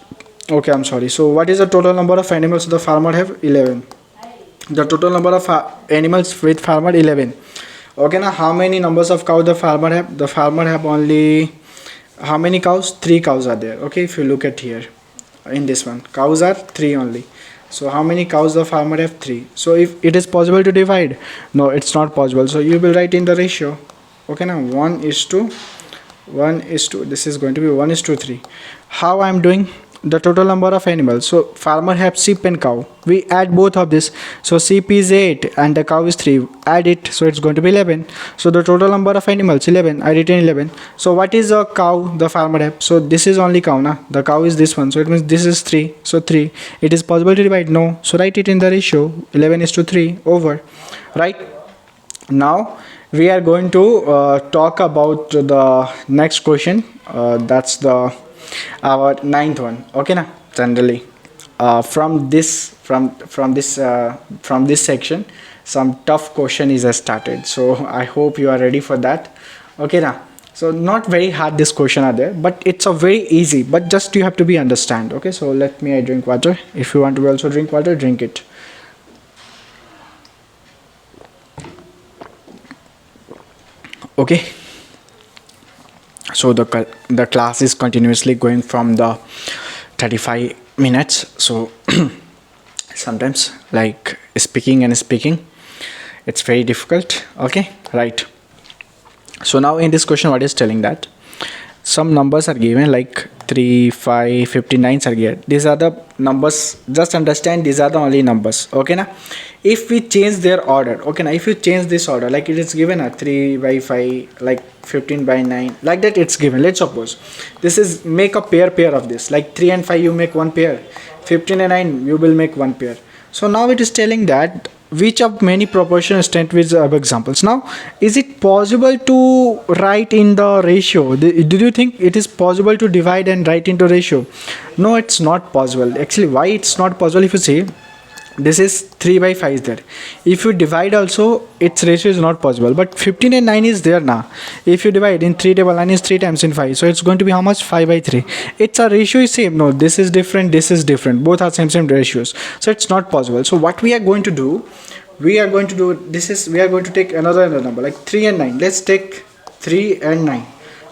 Okay, I'm sorry. So what is the total number of animals the farmer have? 11. The total number of animals with farmer 11. Okay, now how many numbers of cow the farmer have? The farmer have only how many cows? 3 cows are there. Okay, if you look at here in this one, cows are 3 only. So how many cows the farmer have? 3. So if it is possible to divide, no, it's not possible. So you will write in the ratio. Okay, now 1 is to this is going to be 1 is to 3. How I am doing? The total number of animals. So farmer have sheep and cow, we add both of this. So sheep is 8 and the cow is 3, add it, so it's going to be 11. So the total number of animals 11, I written 11. So what is a cow the farmer have? So this is only cow na, the cow is this one, so it means this is 3. So 3, it is possible to divide? No. So write it in the ratio 11 is to 3 over. Right, now we are going to talk about the next question. That's the our ninth one. Okay na, generally from this section some tough question is started, so I hope you are ready for that. Okay na, so not very hard this question are there, but it's a very easy, but just you have to be understand. Okay, so let me I drink water. If you want to also drink water, drink it. Okay, so the class is continuously going from the 35 minutes. So sometimes like speaking it's very difficult. Okay, right. So now in this question what is telling that some numbers are given like 3, 5, 59 are given. These are the numbers, just understand these are the only numbers. Okay na, if we change their order, okay na, if you change this order, like it is given a 3 by 5, like 15 by 9, like that it's given. Let's suppose this is make a pair of this, like 3 and 5 you make one pair, 15 and 9 you will make one pair. So now it is telling that which of many proportions stand with the examples. Now is it possible to write in the ratio? Do you think it is possible to divide and write into ratio? No, it's not possible. Actually, why it's not possible? If you see this is 3 by 5 is there, if you divide also its ratio is not possible, but 15 and 9 is there now. If you divide in 3 table, 9 is 3 times in 5, so it's going to be how much? 5 by 3. It's a ratio is same. No, this is different, this is different, both are same ratios, so it's not possible. So what we are going to do, we are going to take another number like 3 and 9. Let's take 3 and 9.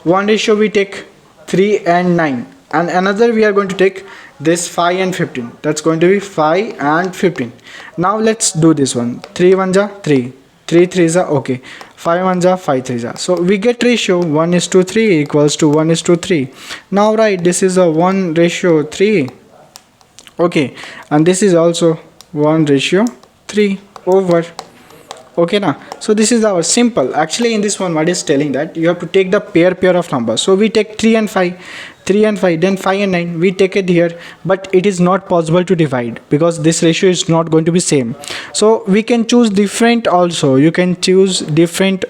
One ratio we take 3 and 9, and another we are going to take this 5 and 15. That's going to be 5 and 15. Now let's do this one. 3 1 ja 3, 3 3 ja okay, 5 1 ja 5 3 ja. So we get ratio 1 is to 3 equals to 1 is to 3. Now right, this is a 1 ratio 3. Okay, and this is also 1 ratio 3 over. Okay now, so this is our simple. Actually in this one what is telling that you have to take the pair of numbers. So we take 3 and 5, then 5 and 9 we take it here, but it is not possible to divide because this ratio is not going to be same. So we can choose different also, you can choose different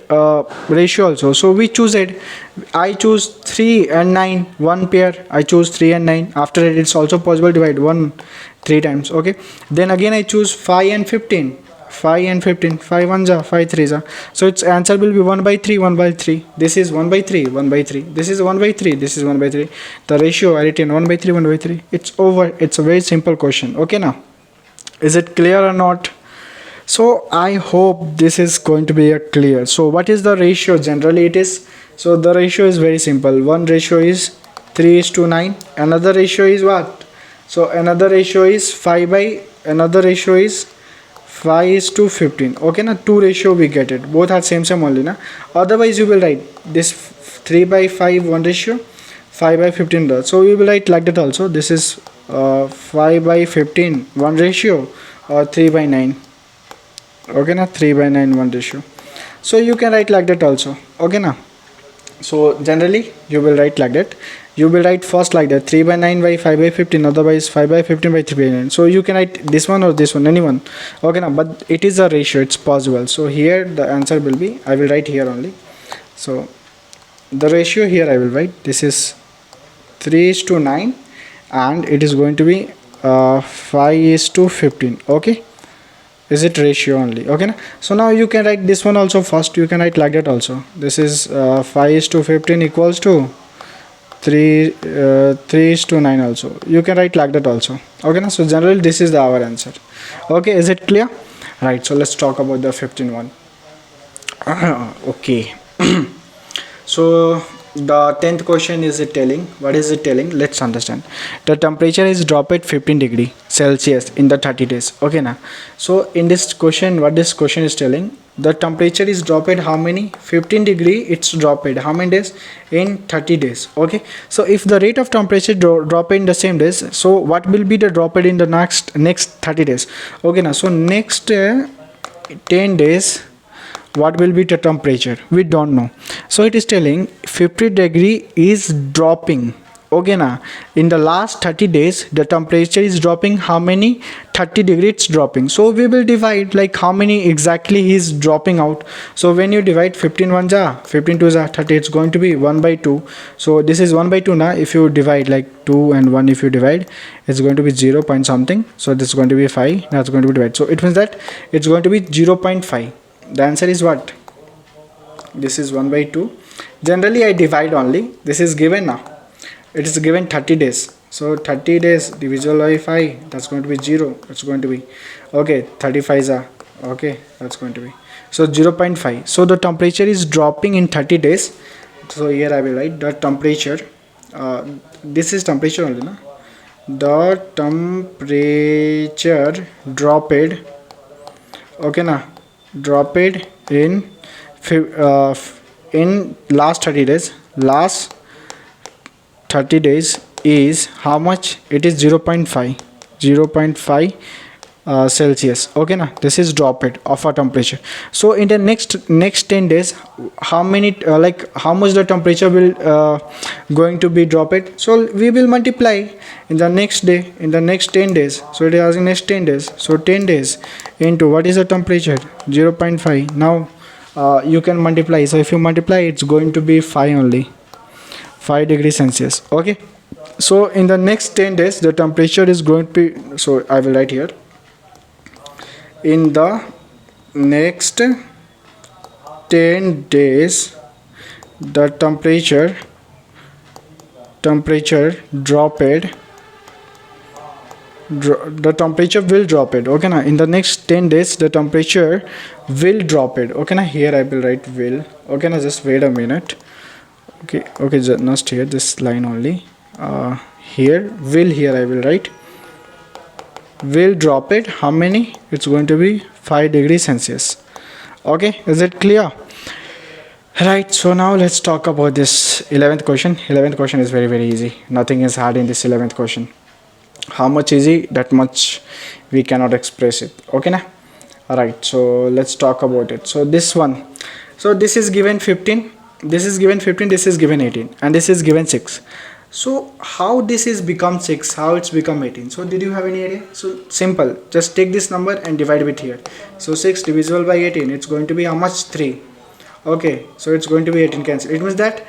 ratio also. So we choose it. I choose 3 and 9 one pair, I choose 3 and 9. After it, it's also possible to divide 1 3 times. Okay, then again I choose 5 and 15, 5 and 15, 5 1 ja 5 3 ja. So its answer will be 1 by 3, 1 by 3. This is 1 by 3, 1 by 3. This is 1 by 3, this is 1 by 3. The ratio I written 1 by 3, 1 by 3. It's over. It's a very simple question. Okay now, is it clear or not? So I hope this is going to be a clear. So what is the ratio? Generally it is, so the ratio is very simple. One ratio is 3 is to 9. Another ratio is what? So another ratio is 5 by, another ratio is 5 is to 15. Okay na, two ratio we get it, both are same only na. Otherwise you will write this 3 by 5 one ratio, 5 by 15. So we will write like that also. This is 5 by 15 one ratio, or 3 by 9. Okay na, 3 by 9 one ratio. So you can write like that also. Okay na, So generally you will write like that. You will write first like that, 3 by 9 by 5 by 15, otherwise 5 by 15 by 3 by 9. So you can write this one or this one, anyone. Okay now, but it is a ratio, it's possible. So here the answer will be, I will write here only. So the ratio here I will write, this is 3:9, and it is going to be 5:15. Okay, is it ratio only? Okay, so now you can write this one also first. You can write like that also. This is 5:15 equals to 3:9 also. You can write like that also. Okay, so generally this is our answer. Okay, is it clear? Right, so let's talk about the 15 one. Okay. So the 10th question is it telling, what is it telling? Let's understand. The temperature is dropped at 15 degree Celsius in the 30 days. Okay now, so in this question, what this question is telling, the temperature is dropped how many? 15 degree. It's dropped how many days? In 30 days. Okay, so if the rate of temperature drop in the same days, so what will be the drop in the next 30 days? Okay now, so next 10 days, what will be the temperature? We don't know. So it is telling 50 degree is dropping. Okay now, in the last 30 days the temperature is dropping how many? 30 degree it's dropping. So we will divide like how many exactly is dropping out. So when you divide 15 1 ja 15 2 ja 30, it's going to be 1/2. So this is 1/2 now. If you divide like 2 and 1, if you divide, it's going to be 0 point something. So this is going to be 5. That's going to be divided. So it means that it's going to be 0.5. The answer is what? This is 1/2. Generally I divide only. This is given now. It is given 30 days. So 30 days divisible by 5. That's going to be 0. It's going to be, okay, 35 are, okay, that's going to be, so 0.5. So the temperature is dropping in 30 days. So here I will write the temperature. This is temperature only, no? The temperature dropped, okay na, dropped in last 30 days. Last 30 days is how much? It is 0.5 Celsius. Okay na, this is dropped of a temperature. So in the next 10 days, how many like how much the temperature will going to be dropped? So we will multiply in the next day, in the next 10 days. So it is asking next 10 days. So 10 days into what is the temperature? 0.5. Now you can multiply. So if you multiply, it's going to be 5 only, 5 degrees Celsius. Okay, so in the next 10 days the temperature is going to be, so I will write here, in the next 10 days the temperature dropped, the temperature will drop it. Okay now, in the next 10 days the temperature will drop it. Okay now, here I will write will. Okay now, just wait a minute. Okay, just here this line only. Here will, here I will write will drop it how many? It's going to be 5 degrees Celsius. Okay, is it clear? Right, so now let's talk about this 11th question. 11th question is very easy. Nothing is hard in this 11th question. How much easy, that much we cannot express it. Okay na? Alright, so let's talk about it. So this one, so this is given 15, this is given 15, this is given 18, and this is given 6. So how this is become 6, how it's become 18? So did you have any idea? So simple, just take this number and divide with here. So 6 divisible by 18, it's going to be how much? 3. Okay, so it's going to be 18 cancel. It means that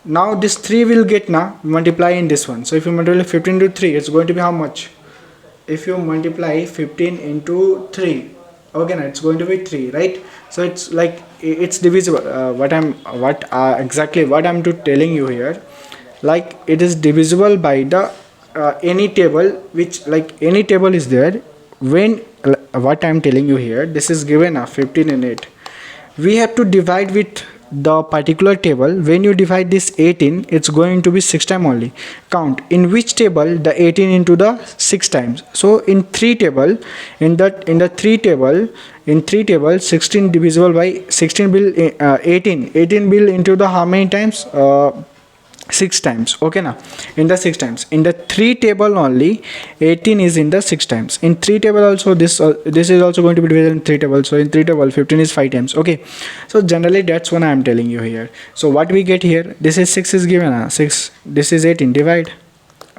now this 3 will get now multiply in this one. So if you multiply 15 into 3, it's going to be how much? If you multiply 15 into 3, okay, now it's going to be 3, right? So it's like it's divisible. Exactly what I'm telling you here, like it is divisible by the any table, which like any table is there. When what I'm telling you here, this is given 15 and 8. We have to divide with the particular table. When you divide this 18, it's going to be 6 times only. Count in which table the 18 into the 6 times. So in 3 table, in the 3 table, 16 divisible by 16 will 18 will into the how many times? 6 times. Okay now, in the 6 times, in the 3 table only 18 is in the 6 times. In 3 table also this is also going to be divided in 3 table. So in 3 table 15 is 5 times. Okay, so generally that's what I am telling you here. So what we get here, this is 6 is given, 6, this is 18, divide,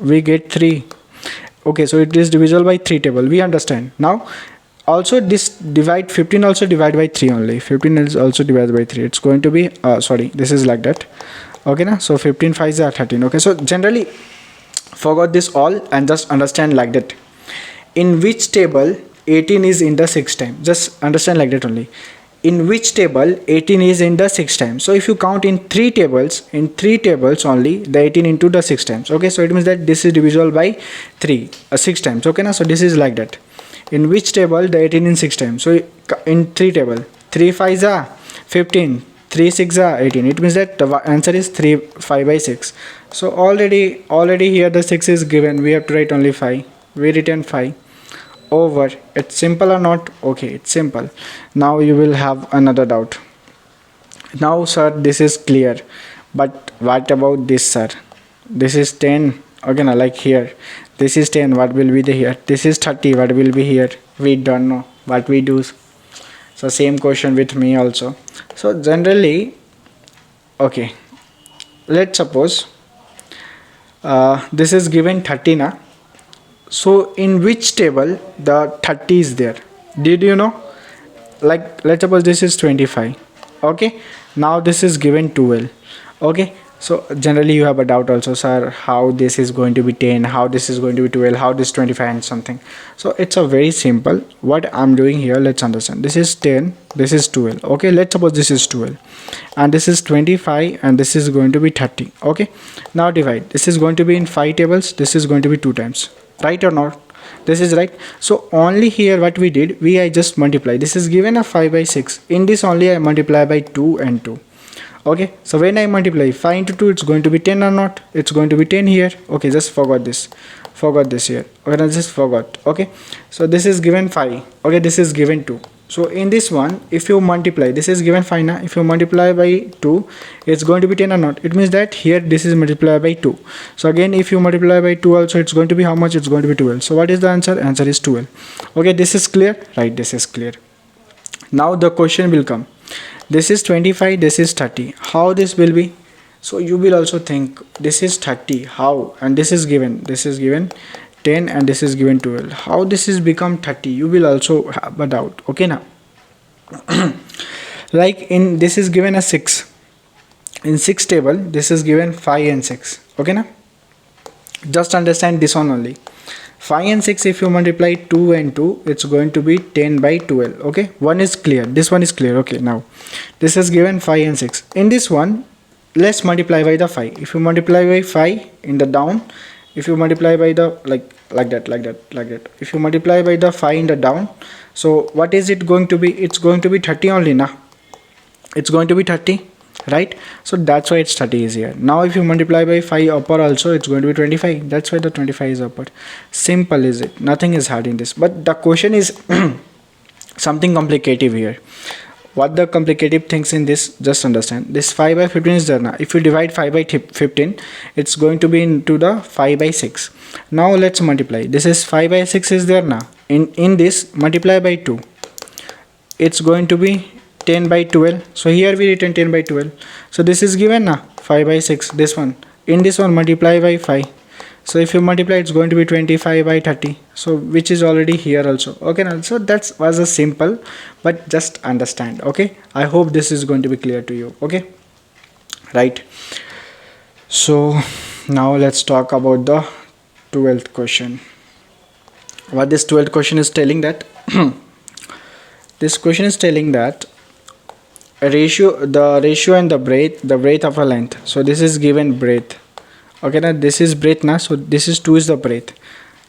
we get 3. Okay, so it is divisible by 3 table, we understand. Now also this divide 15 also divide by 3 only, 15 is also divided by 3. It's going to be sorry, this is like that. Okay now, so 15 5s are 13. Okay, so generally forgot this all and just understand like that. In which table 18 is in the 6 time, just understand like that only. In which table 18 is in the 6 times. So if you count in 3 tables, in 3 tables only the 18 into the 6 times. Okay, so it means that this is divisible by 3 6 times. Okay now, so this is like that. In which table the 18 in 6 times. So in 3 table, 3 5s are 15, 3 6 are 18. It means that the answer is 3 5 by 6. So already here the 6 is given, we have to write only 5, we written 5 over. It's simple or not? Okay, it's simple. Now you will have another doubt. Now sir, this is clear, but what about this sir? This is 10. Okay now, like here this is 10, what will be the here? This is 30, what will be here? We don't know what we do. So same question with me also. So generally, okay, let's suppose this is given 30 na. So in which table the 30 is there? Did you know? Like let's suppose this is 25. Okay, now this is given 12. Okay, so generally you have a doubt also, sir, how this is going to be 10, how this is going to be 12, how this 25 and something. So it's a very simple. What I'm doing here, let's understand. This is 10, this is 12. Okay, let's suppose this is 12 and this is 25 and this is going to be 30. Okay, now divide. This is going to be in 5 tables, this is going to be 2 times, right or not? This is right. So only here what we did, I just multiply. This is given a 5 by 6. In this only I multiply by 2 and 2. Okay, so when I multiply 5 into 2, it's going to be 10 or not? It's going to be 10 here. Okay, just forgot this here. Okay, I just forgot. Okay, so this is given 5. Okay, this is given 2. So in this one, if you multiply, this is given 5 now. If you multiply by 2, it's going to be 10 or not? It means that here this is multiplied by 2. So again, if you multiply by 2 also, it's going to be how much? It's going to be 12. So what is the answer? Answer is 12. Okay, this is clear, right? This is clear. Now the question will come. This is 25, this is 30. How this will be? So you will also think this is 30. How? And this is given 10 and this is given 12. How this is become 30? You will also have a doubt. Okay now. Like in this is given a 6. In 6 table, this is given 5 and 6. Okay now. Just understand this one only. 5 and 6, if you multiply 2 and 2, it's going to be 10 by 12. Okay, one is clear, this one is clear. Okay, now this is given 5 and 6. In this one, let's multiply by the 5. If you multiply by 5 in the down, if you multiply by the like that, if you multiply by the 5 in the down, so what is it going to be? It's going to be 30 only now. It's going to be 30, right? So that's why it's 30 is here. Now if you multiply by 5 upper also, it's going to be 25. That's why the 25 is upper. Simple is it, nothing is hard in this. But the question is something complicated here. What the complicated things in this, just understand. This 5 by 15 is there now. If you divide 5 by 15, it's going to be into the 5 by 6. Now let's multiply. This is 5 by 6 is there now. In this, multiply by 2. It's going to be 10 by 12. So here we written 10 by 12. So this is given now 5 by 6. This one, in this one multiply by 5. So if you multiply, it's going to be 25 by 30. So which is already here also. Okay, now so that was a simple, but just understand. Okay, I hope this is going to be clear to you. Okay, right. So now let's talk about the 12th question. What this 12th question is telling that this question is telling that the ratio and the breadth of a length. So this is given breadth. Okay, now this is breadth now. So this is 2 is the breadth.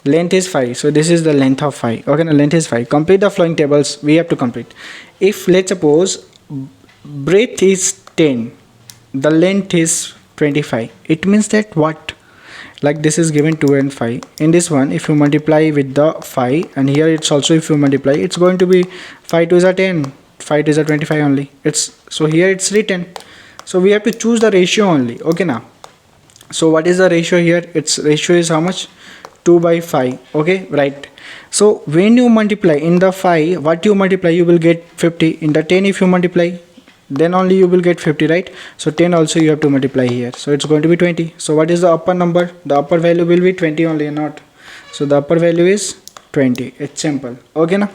Length is 5. So this is the length of 5. Okay, now length is 5. Complete the following tables. We have to complete. If let's suppose breadth is 10, the length is 25. It means that what? Like this is given 2 and 5. In this one, if you multiply with the 5, and here it's also if you multiply, it's going to be 5 2 is a 10. 5 2 is a 25 only. So here it's written. So we have to choose the ratio only. Okay now. So what is the ratio here? Its ratio is how much? 2 by 5. Okay, right. So when you multiply in the 5, what you multiply, you will get 50. In the 10, if you multiply, then only you will get 50, right? So 10 also you have to multiply here, so it's going to be 20. So what is the upper number? The upper value will be 20 only, not. So the upper value is 20. It's simple. Okay na?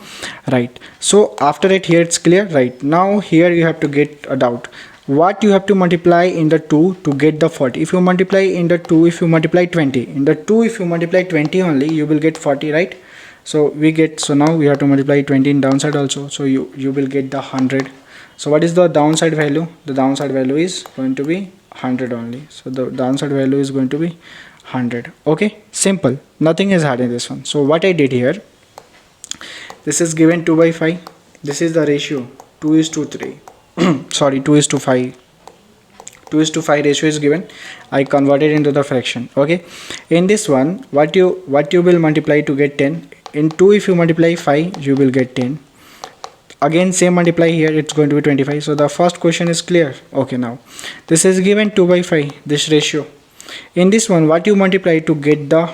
Right. So after it, here it's clear. Right, now here you have to get a doubt. What you have to multiply in the 2 to get the 40? If you multiply in the 2, if you multiply 20 in the 2, if you multiply 20 only, you will get 40, right? So we get, so now we have to multiply 20 in downside also, so you will get the 100. So what is the downside value? The downside value is going to be 100 only. So the downside value is going to be 100. Okay, simple, nothing is hard in this one. So what I did here, this is given 2 by 5, this is the ratio 2 is to 3 sorry, 2 is to 5. 2 is to 5 ratio is given. I converted into the fraction. Okay, in this one, what you will multiply to get 10? In 2, if you multiply 5, you will get 10. Again same multiply here, it's going to be 25. So the first question is clear. Okay, now this is given 2 by 5, this ratio. In this one, what you multiply to get the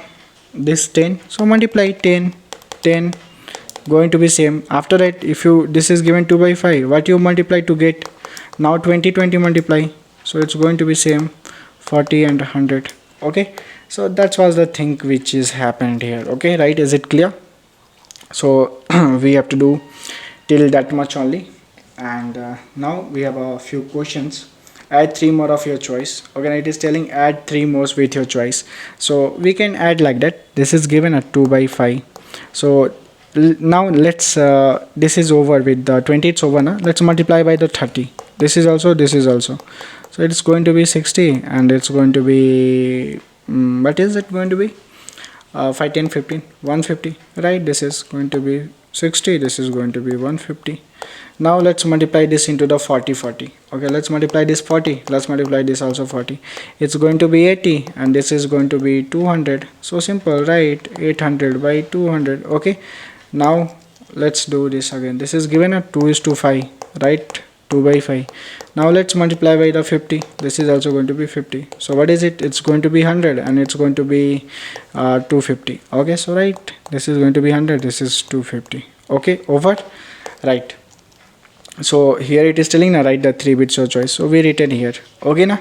this 10? So multiply 10, 10, going to be same. After that, if you, this is given 2 by 5, what you multiply to get now 20, 20 multiply, so it's going to be same 40 and 100. Okay, so that was the thing which is happened here. Okay, right, is it clear? So we have to do till that much only, and now we have a few questions. Add 3 more of your choice. Okay, it is telling add 3 more with your choice, so we can add like that. This is given at 2 by 5. So now let's this is over with the 20, it's over now. Let's multiply by the 30. This is also, this is also, so it's going to be 60, and it's going to be what is it going to be 5, 10, 15, 150, right? This is going to be 60, this is going to be 150. Now let's multiply this into the 40, 40. Okay, let's multiply this 40, let's multiply this also 40. It's going to be 80, and this is going to be 200. So simple, right? 800 by 200. Okay, now let's do this again. This is given at 2 is to 5, right? 2 by 5. Now let's multiply by the 50. This is also going to be 50. So what is it? It's going to be 100, and it's going to be 250. Okay, so right, this is going to be 100, this is 250. Okay, over. Right, so here it is telling now write the 3 bits of choice, so we written here. Okay na?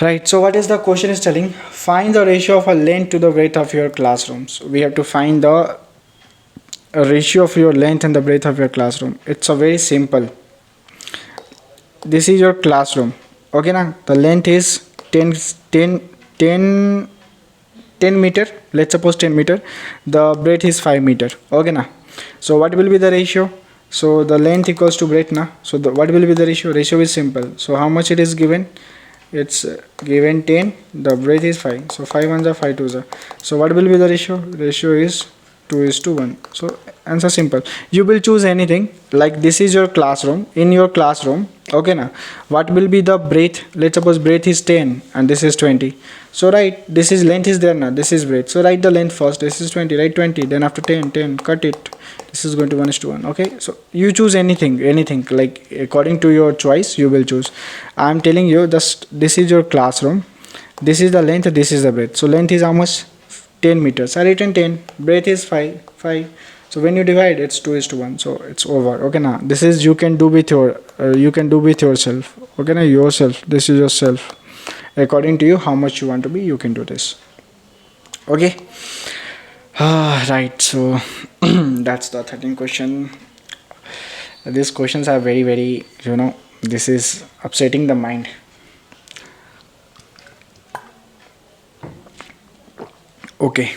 Right, so what is the question is telling? Find the ratio of a length to the breadth of your classroom. So we have to find the ratio of your length and the breadth of your classroom. It's a very simple. This is your classroom. Okay na? The length is 10 meter. Let's suppose 10 meter. The breadth is 5 meter. Okay na? So what will be the ratio? So the length equals to breadth na. So what will be the ratio? Ratio is simple. So how much it is given? It's given 10. The breadth is 5. So 5 ones are 5 twos are. So what will be the ratio? Ratio is 2 is to 1. So answer simple. You will choose anything. Like this is your classroom. In your classroom, okay na, what will be the breadth? Let's suppose breadth is 10 and this is 20. So right, this is length is there now, this is breadth. So write the length first. This is 20, right? 20. Then after 10, 10, cut it. This is going to 1 is to 1. Okay, so you choose anything, like according to your choice you will choose. I am telling you this is your classroom. This is the length, this is the breadth. So length is how much? 10 meters. I written 10. Breadth is 5. So when you divide, it's 2 is to 1. So it's over. Okay now, this is you can do with your yourself. Okay now, yourself. This is yourself. According to you, how much you want to be, you can do this. Okay. Right. So that's the 13th question. These questions are very, very, this is upsetting the mind. Okay,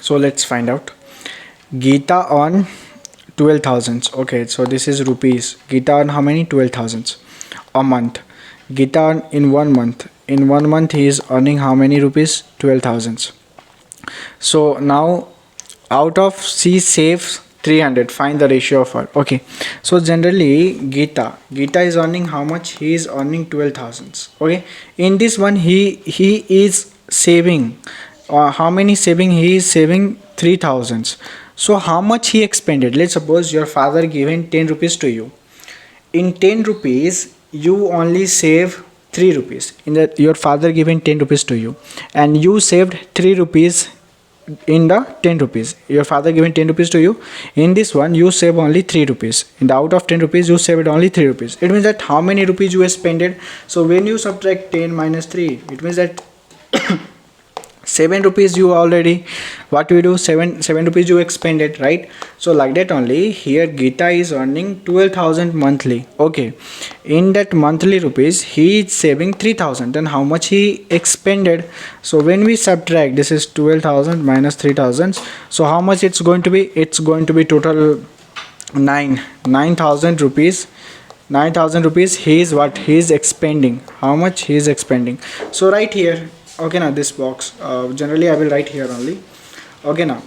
so let's find out. Gita on 12,000. Okay, so this is rupees. Gita on how many? 12,000 a month. Gita on in 1 month. In 1 month he is earning how many rupees? 12,000. So now out of she saves 300. Find the ratio of her. Okay, so generally Gita is earning how much? He is earning 12,000. Okay, in this one he is saving how many saving? He is saving 3,000. So how much he expended? Let's suppose your father given 10 rupees to you. In 10 rupees you only save 3 rupees. In that, your father given 10 rupees to you, and you saved 3 rupees in the 10 rupees. Your father given 10 rupees to you. In this one, you save only 3 rupees. In the out of 10 rupees, you saved only 3 rupees. It means that how many rupees you spent. So when you subtract 10 minus 3, it means that 7 rupees you already, what we do, 7 rupees you expended, right? So like that only here Gita is earning 12,000 monthly. Okay, in that monthly rupees he is saving 3,000. Then how much he expended? So when we subtract, this is 12,000 minus 3,000, so how much it's going to be? It's going to be total 9,000 rupees. 9,000 rupees he is what he is expending. How much he is expending? So right here, okay, now this box, generally I will write here only. Okay, now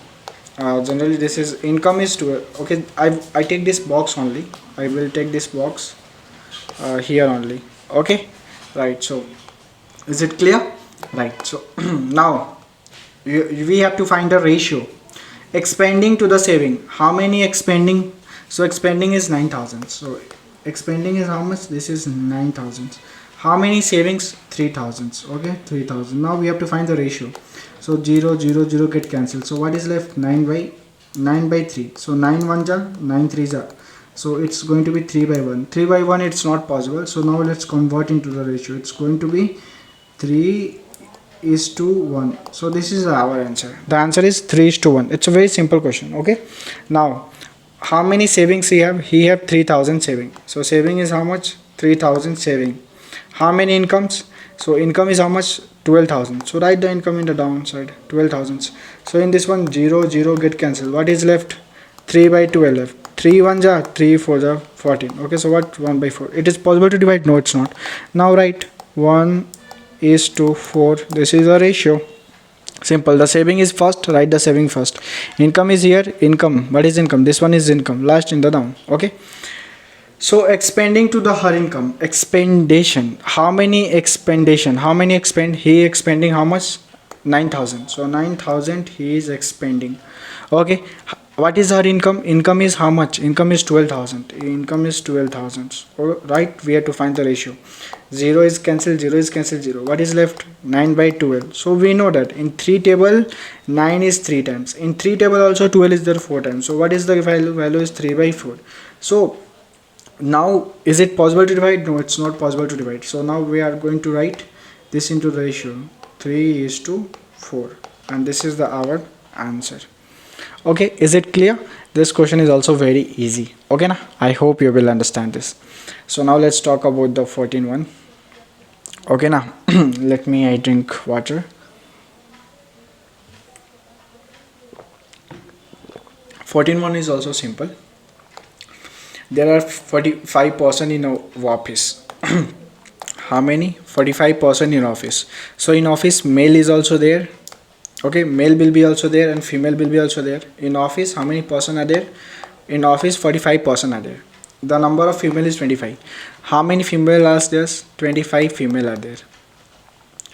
generally this is income is 12. Okay, I take this box only. I will take this box here only. Okay, right. So is it clear? Right. So now we have to find the ratio expending to the saving. How many expending? So expending is 9,000. So expending is how much? This is 9,000. How many savings? 3,000. Okay, 3,000. Now we have to find the ratio. So 0 0 0 get cancelled. So what is left? 9 by 3. So 9 1 ja, 9 3 ja. So it's going to be 3 by 1. 3 by 1 it's not possible. So now let's convert into the ratio. It's going to be 3:1. So this is our answer. The answer is 3:1. It's a very simple question. Okay. Now how many savings he have? He have 3,000 saving. So saving is how much? 3,000 saving. How many incomes? So income is how much? 12,000. So write the income in the downside, 12,000. So in this one 0 0 get cancelled. What is left? 3 by 12 left. 3 1 ja, 3 4 ja, 14. Okay, so what? 1 by 4. It is possible to divide? No, it's not. Now write 1:4. This is a ratio. Simple. The saving is first. Write the saving first. Income is here. Income. What is income? This one is income. Last in the down. Okay. So expending to the her income. Expendation. How many expendation? How many expend? He expending how much? 9,000. So 9,000 he is expending. Okay. What is her income? Income is how much? Income is 12,000. Income is 12,000. Right. We have to find the ratio. 0 is cancelled. 0 is cancelled. 0. What is left? 9 by 12. So we know that in 3 table 9 is 3 times. In 3 table also 12 is there 4 times. So what is the value? Value is 3 by 4. So now is it possible to divide? No, it's not possible to divide. So now we are going to write this into the ratio 3:4, and this is our answer. Okay, is it clear? This question is also very easy. Okay, na? I hope you will understand this. So now let's talk about the 14 one. Okay, now let me I drink water. 14 one is also simple. There are 45% in office. How many? 45% in office. So in office male is also there. Okay, male will be also there and female will be also there. In office how many person are there? In office 45% are there. The number of female is 25. How many female are there? 25 female are there.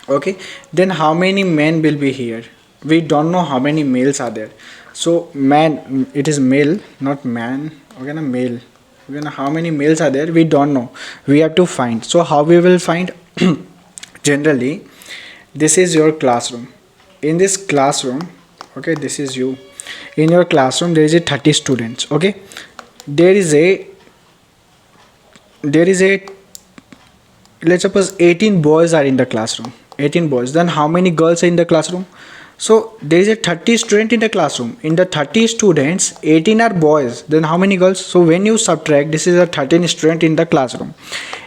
Okay, then how many men will be here? We don't know how many males are there. So man, it is male, not man. Okay, na male. Okay, na how many males are there? We don't know. We have to find. So how we will find? Generally, this is your classroom. In this classroom, okay, this is you. In your classroom there is a 30 students. Okay, there is a let's suppose 18 boys are in the classroom. 18 boys. Then how many girls are in the classroom? So there is a 30 student in the classroom. In the 30 students 18 are boys. Then how many girls? So when you subtract, this is a 13 student in the classroom,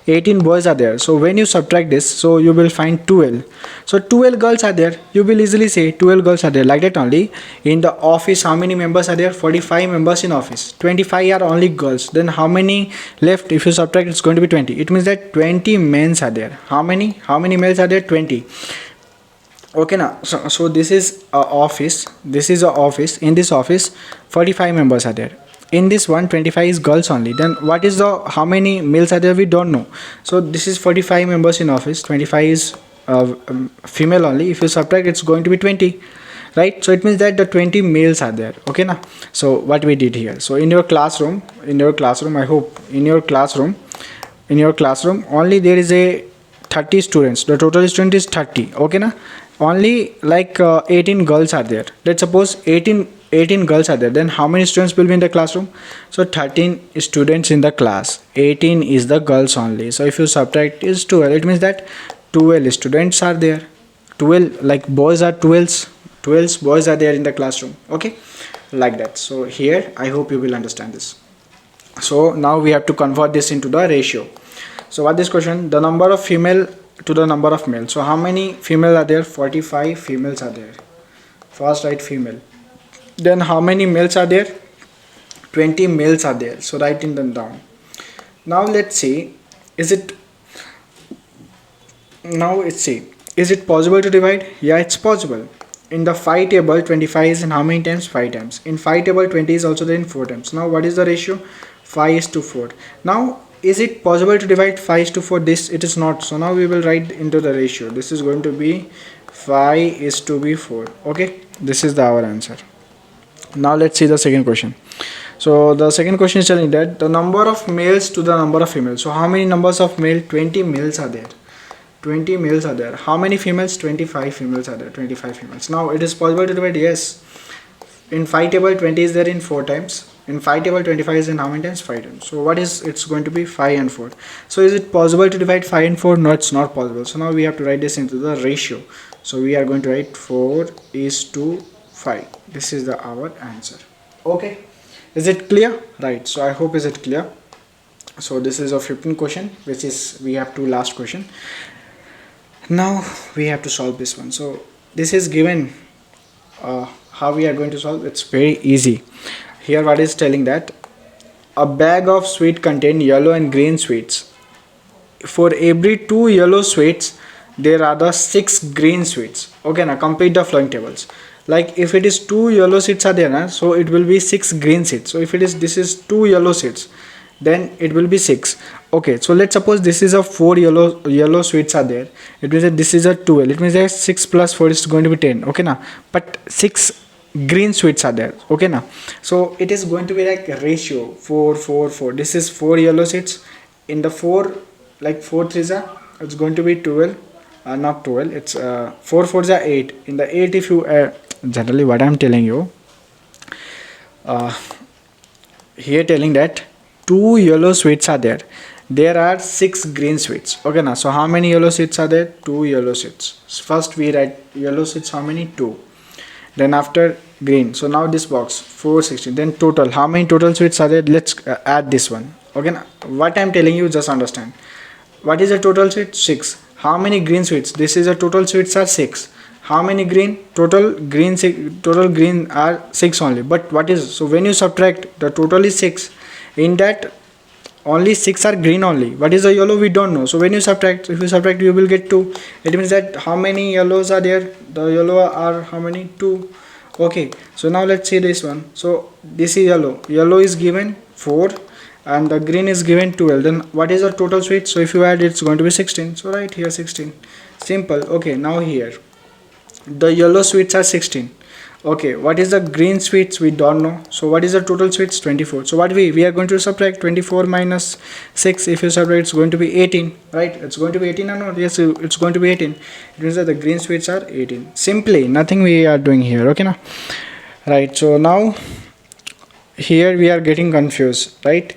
18 boys are there. So when you subtract this, so you will find 12. So 12 girls are there. You will easily say 12 girls are there. Like that only. In the office how many members are there? 45 members in office. 25 are only girls. Then how many left? If you subtract, it's going to be 20. It means that 20 men are there. How many males are there? 20. Okay, now so this is a office. This is a office. In this office 45 members are there. In this one 25 is girls only. Then what is the how many males are there? We don't know. So this is 45 members in office, 25 is female only. If you subtract, it's going to be 20, right? So it means that the 20 males are there. Okay, now so what we did here, so in your classroom I hope in your classroom only there is a 30 students, the total student is 30, okay na. Only like 18 girls are there. Let's suppose 18 girls are there, then how many students will be in the classroom? So 13 students in the class, 18 is the girls only. So if you subtract is 12, it means that 12 students are there. 12 like boys are 12 boys are there in the classroom, okay, like that. So here I hope you will understand this. So now we have to convert this into the ratio. So what this question, the number of female to the number of male. So how many female are there? 45 females are there. First write female. Then how many males are there? 20 males are there. So writing them down. Now let's see, is it possible to divide? Yeah, it's possible. In the 5 table, 25 is in how many times? 5 times. In 5 table, 20 is also there in 4 times. Now what is the ratio? 5:4. Now is it possible to divide 5:4? This it is not. So now we will write into the ratio. This is going to be 5:4. Okay, this is our answer. Now let's see the second question. So the second question is telling that the number of males to the number of females. So how many numbers of male? 20 males are there. 20 males are there. How many females? 25 females are there. 25 females. Now it is possible to divide. Yes. In 5 table, 20 is there in 4 times. In 5 table, 25 is in how many times? 5 times. So what is, it's going to be 5 and 4. So is it possible to divide 5 and 4? No, it's not possible. So now we have to write this into the ratio. So we are going to write 4:5. This is our answer. Okay, is it clear? Right, so I hope is it clear. So this is a 15th question, which is we have two last question. Now we have to solve this one. So this is given. How we are going to solve? It's very easy. Here what is telling that a bag of sweet contain yellow and green sweets. For every 2 yellow sweets there are the 6 green sweets. Okay, now complete the following tables. Like if it is 2 yellow seeds are there, so it will be 6 green seeds. So if it is, this is 2 yellow seeds, then it will be 6. Okay, so let's suppose this is a 4 yellow sweets are there. It means that this is a 12. It means that 6 plus 4 is going to be 10. Okay now, but 6 green sweets are there. Okay now, so it is going to be like a ratio 4:4:4. This is 4 yellow seeds. In the 4, like 4 3s are, it's going to be 12. Not 12, it's 4 4s are 8. In the 8, if you generally what I'm telling you, here telling that 2 yellow sweets are there. There are 6 green sweets. Okay now, so how many yellow seeds are there? 2 yellow seeds. First we write yellow seeds, how many? 2. Then after green, so now this box 416. Then total, how many total sweets are there? Let's add this one. Okay now, what I'm telling you, just understand. What is the total sweet? 6. How many green sweets? This is a total sweets are 6. How many green? Total green are 6 only. But what is, so when you subtract, the total is 6. In that only 6 are green only. What is the yellow? We don't know. So when you subtract, if you subtract, you will get 2. It means that how many yellows are there? The yellow are how many? 2. Okay, so now let's see this one. So this is yellow is given 4 and the green is given 12. Then what is the total sweet? So if you add, it's going to be 16. So right here 16. Simple. Okay, now here the yellow sweets are 16. Okay, what is the green sweets? We don't know. So what is the total sweets? 24. So what we are going to subtract 24 minus 6. If you subtract, it's going to be 18, right? It's going to be 18 or not? Yes, it's going to be 18. It means that the green sweets are 18. Simply, nothing we are doing here. Okay now, right? So now here we are getting confused, right?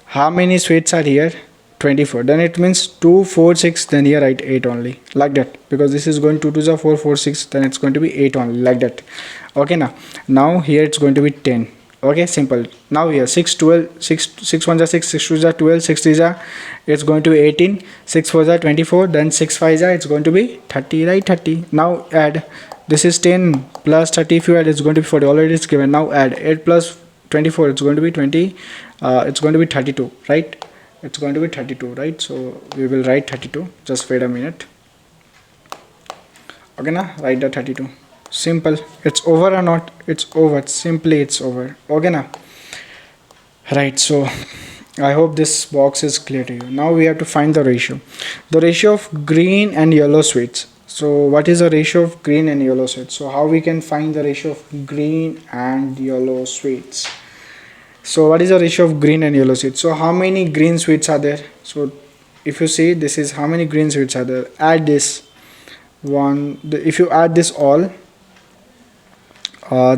How many sweets are here? 24. Then it means 2 4 6. Then here write 8 only, like that, because this is going 2 to the 4 4 6. Then it's going to be 8 only, like that. Okay now here it's going to be 10. Okay, simple. Now here 6 12 6 6 1 6 6 2 12 6 3 it's going to be 18. 6 4 24. Then 6 5 it's going to be 30, right? 30. Now add, this is 10 plus 30. If you add, it's going to be 40. Already it's given. Now add 8 plus 24. It's going to be 20. It's going to be 32, right? It's going to be 32, right? So we will write 32. Just wait a minute. Okay now, write the 32. Simple. It's over or not? It's over. Simply it's over. Okay now, right? So I hope this box is clear to you. Now we have to find the ratio of green and yellow sweets. So what is the ratio of green and yellow sweets? So how we can find the ratio of green and yellow sweets? So what is the ratio of green and yellow sweets? So how many green sweets are there? So if you see, this is how many green sweets are there. Add this one, if you add this all,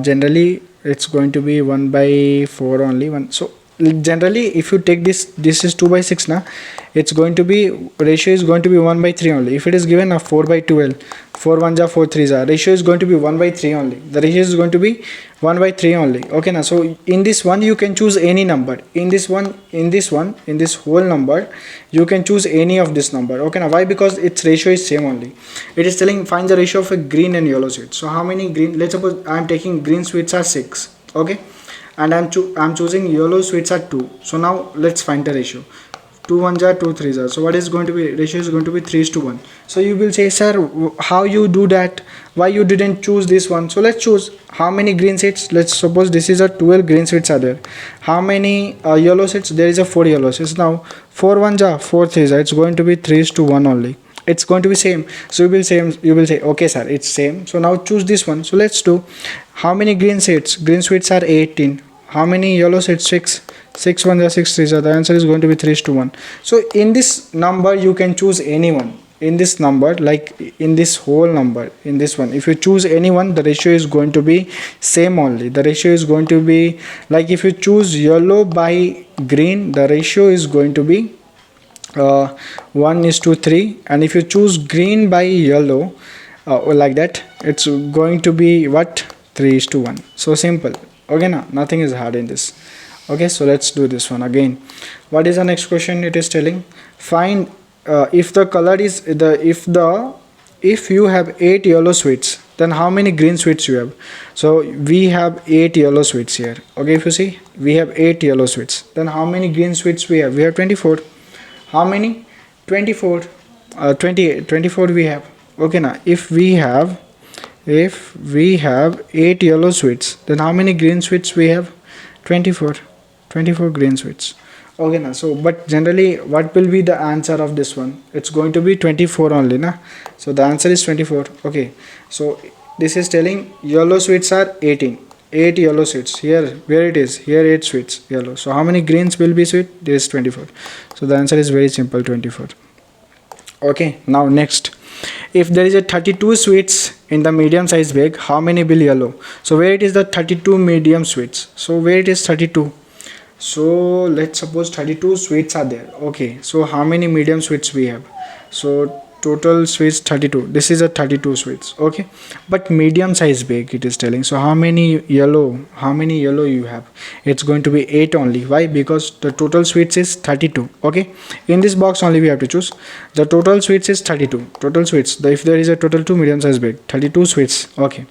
generally it's going to be 1 by 4 only one. So generally if you take this is 2 by 6 now, it's going to be, ratio is going to be 1 by 3 only. If it is given a 4 by 12, 4 1s are 4 3s are, ratio is going to be 1 by 3 only. The ratio is going to be 1 by 3 only. Okay now, so in this one you can choose any number. In this whole number you can choose any of this number. Okay now, why? Because its ratio is same only. It is telling find the ratio of a green and yellow sweet. So how many green, let's suppose I am taking green sweets are 6, okay, and I'm choosing yellow sweets are 2. So now let's find the ratio. 2 1s are 2 3s are, so what is going to be, ratio is going to be 3:1. So you will say, sir, how you do that, why you didn't choose this one? So let's choose how many green seeds. Let's suppose this is a 12 green seeds are there. How many yellow seeds? There is a 4 yellow seeds. Now 4 1s are 4 3s are, it's going to be 3:1 only. It's going to be same. So you will say okay sir, it's same. So now choose this one. So let's do, how many green seeds? Green sweets are 18. How many yellow seeds? 6. 6 1s are 6 3s are, the answer is going to be 3:1. So in this number you can choose anyone. In this number, like in this whole number, in this one, if you choose anyone, the ratio is going to be same only. The ratio is going to be, like if you choose yellow by green, the ratio is going to be 1:3, and if you choose green by yellow, like that, it's going to be what, 3:1. So simple. Okay now, nothing is hard in this. Okay, so let's do this one again. What is the next question? It is telling find if the color is if you have 8 yellow sweets, then how many green sweets you have? So we have 8 yellow sweets here. Okay, if you see, we have 8 yellow sweets, then how many green sweets we have? We have 24. How many? 24. 24 we have. Okay now, if we have 8 yellow sweets, then how many green sweets we have? 24 green sweets. Okay now, so but generally what will be the answer of this one? It's going to be 24 only na. So the answer is 24. Okay, so this is telling yellow sweets are 18. 8 yellow sweets here. Where it is? Here 8 sweets yellow. So how many greens will be sweet? There is 24. So the answer is very simple, 24. Okay, now next, if there is a 32 sweets in the medium size bag, how many will yellow? So where it is the 32 medium sweets? So where it is 32? So let's suppose 32 sweets are there. Okay, so how many medium sweets we have? So total sweets 32. This is a 32 sweets. Okay, but medium size bag it is telling. So how many yellow you have? It's going to be 8 only. Why? Because the total sweets is 32. Okay, in this box only we have to choose. The total sweets is 32. Total sweets, if there is a total 2 medium size bag, 32 sweets. Okay,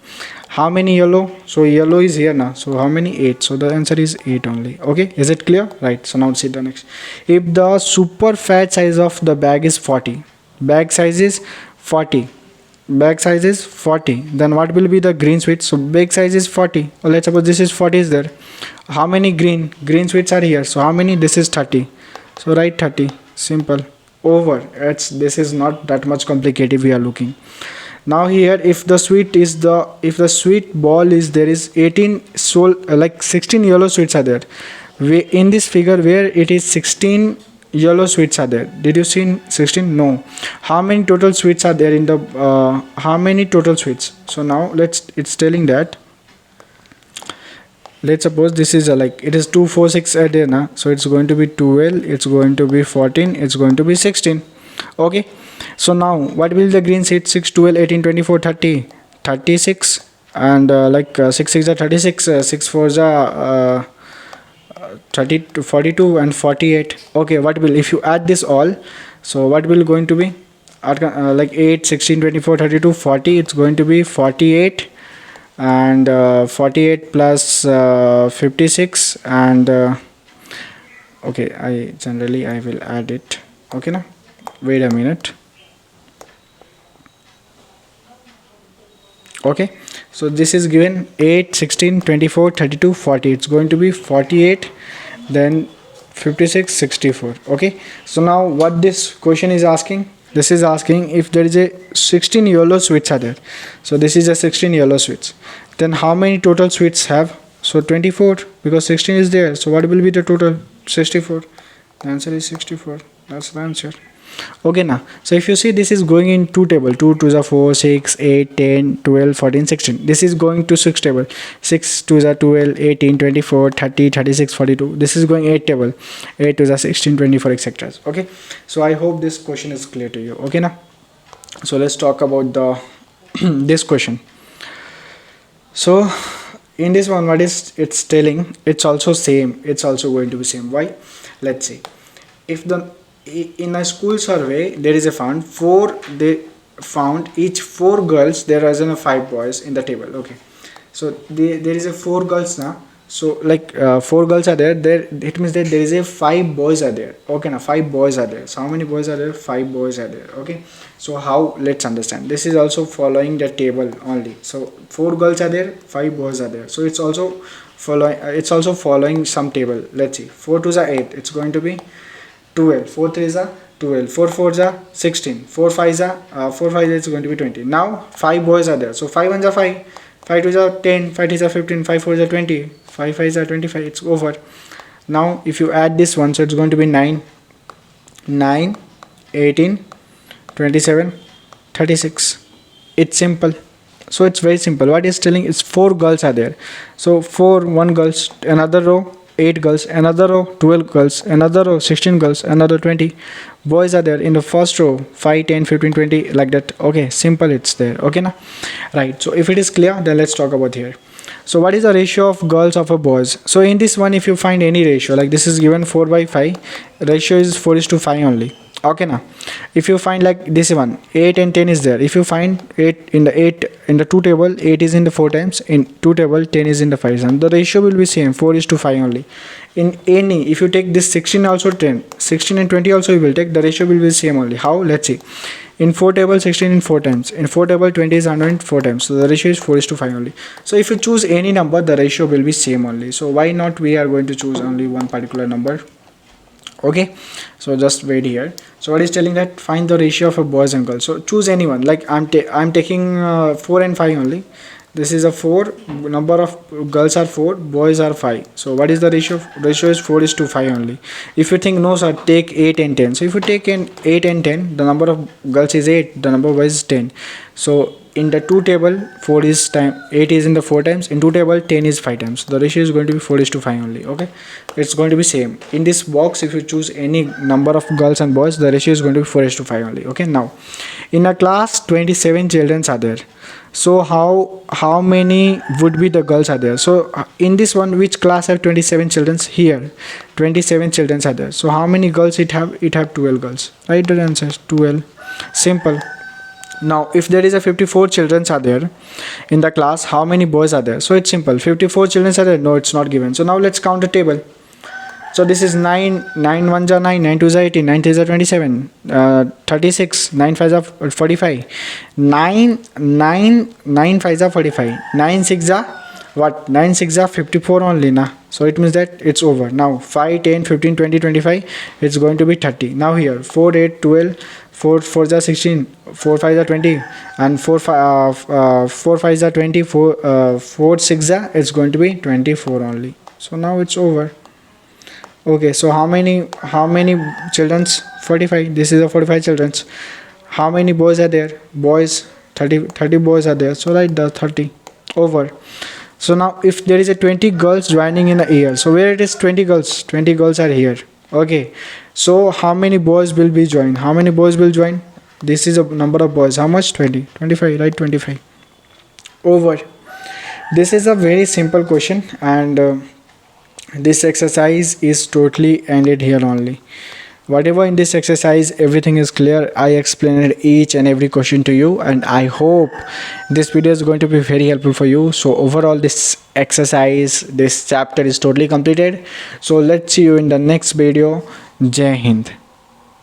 how many yellow? So yellow is here now. So how many? 8. So the answer is 8 only. Okay, is it clear? Right. So now see the next. If the super fat size of the bag is 40, bag size is 40, then what will be the green sweets? So bag size is 40. Or let's suppose this is 40 is there. How many green sweets are here? So how many? This is 30. So write 30. Simple. Over. This is not that much complicated. We are looking now here. If the sweet ball is there is 18, so like 16 yellow sweets are there. In this figure where it is 16 yellow sweets are there. Did you see 16? No. How many total sweets are there in the how many total sweets? So now it's telling that, let's suppose this is like it is 2 4 6 are there na. So it's going to be 12, it's going to be 14, it's going to be 16. Okay, so now what will the green seed? 6 12 18 24 30 36, and 6 6 are 36, 6 4 are 30 to 42 and 48. Okay, what will, if you add this all, so what will going to be? Like 8 16 24 32 40, it's going to be 48, and 48 plus 56, and okay, I will add it. Okay now, wait a minute. Okay, so this is given 8 16 24 32 40, it's going to be 48, then 56 64. Okay, so now what this question is asking? This is asking if there is a 16 yellow sweets are there. So this is a 16 yellow sweets, then how many total sweets have? So 24, because 16 is there. So what will be the total? 64. The answer is 64. That's the answer. Okay, now so if you see, this is going in two table, 2 to the 4, 6, 8, 10, 12, 14, 16. This is going to 6 table, 6 to the 12, 18, 24, 30, 36, 42. This is going 8 table, 8 to the 16, 24, etc. Okay, so I hope this question is clear to you. Okay, now so let's talk about the this question. So in this one, what is it's telling? It's also same, it's also going to be same. Why? Let's see. If the in a school survey there is a found they found each 4 girls, there is a 5 boys in the table. Okay, so there is a 4 girls now. So like 4 girls are there, it means that there is a 5 boys are there. Okay, now 5 boys are there. So how many boys are there? 5 boys are there. Okay, so how, let's understand. This is also following the table only. So 4 girls are there, 5 boys are there. So it's also following some table. Let's see, 4 to the 8, it's going to be 12, 4 3 is 12, 4 4 is 16, 4 5 is 4 5 is going to be 20. Now 5 boys are there. So 5 1 is 5, 5 2 is 10, 5 3 is 15, 5 4 is 20, 5 5 is 25. It's over. Now if you add this one, so it's going to be 9, 18, 27, 36. It's simple. So it's very simple. What is telling is 4 girls are there. So 4 1 girls, another row 8 girls, another row 12 girls, another row 16 girls, another 20 boys are there in the first row, 5 10 15 20, like that. Okay, simple, it's there. Okay, now right. So if it is clear, then let's talk about here. So what is the ratio of girls of a boys? So in this one, if you find any ratio, like this is given 4 by 5, ratio is 4:5 only. Okay, now if you find like this one, 8 and 10 is there. If you find 8 in the 2 table, 8 is in the 4 times, in 2 table 10 is in the 5 times, the ratio will be same, 4:5 only. In any, if you take this 16 also 10, 16 and 20 also you will take, the ratio will be same only. How? Let's see. In 4 table 16 in 4 times, in 4 table 20 is 100 in 4 times, so the ratio is 4:5 only. So if you choose any number, the ratio will be same only. So why not we are going to choose only one particular number? Okay, so just wait here. So what is telling that find the ratio of a boys and girls. So choose anyone, like I'm taking 4 and 5 only. This is a 4, number of girls are 4, boys are 5. So what is the ratio? Ratio is 4:5 only. If you think no sir, take 8 and 10. So if you take 8 and 10, the number of girls is 8, the number of boys is 10. So in the 2 table 4 is time, 8 is in the 4 times, in 2 table 10 is 5 times. The ratio is going to be 4:5 only. Okay, it's going to be same. In this box, if you choose any number of girls and boys, the ratio is going to be 4:5 only. Okay, now in a class 27 children are there. So how many would be the girls are there? So in this one, which class have 27 children? Here 27 children are there. So how many girls it have? It have 12 girls. Right, the answer is 12. Simple. Now if there is a 54 children are there in the class, how many boys are there? So it's simple, 54 children are there. No, it's not given. So now let's count the table. So this is 9, 9 1s are 9, 9 2s are 18, 9 3s are 27, 36, 9 5s are 45, 9 5s are 45, 9 6 are what? 9 6 are 54 only na. So it means that it's over. Now 5 10 15 20 25, it's going to be 30. Now here 4 8 12, 4 4s are 16, 4 5s are 20, and 4 5s are 20, 4 6 are, it's going to be 24 only. So now it's over. Okay, so how many children's? 45. This is a 45 children's. How many boys are there? Boys 30 boys are there. So write the 30. Over. So now if there is a 20 girls joining in a year, so where it is 20 girls? 20 girls are here. Okay, so how many boys will be joined? How many boys will join? This is a number of boys. How much? 20. 25, right? 25. Over. This is a very simple question, and this exercise is totally ended here only. Whatever in this exercise, everything is clear. I explained each and every question to you, and I hope this video is going to be very helpful for you. So overall, this exercise, this chapter is totally completed. So let's see you in the next video. Jai Hind.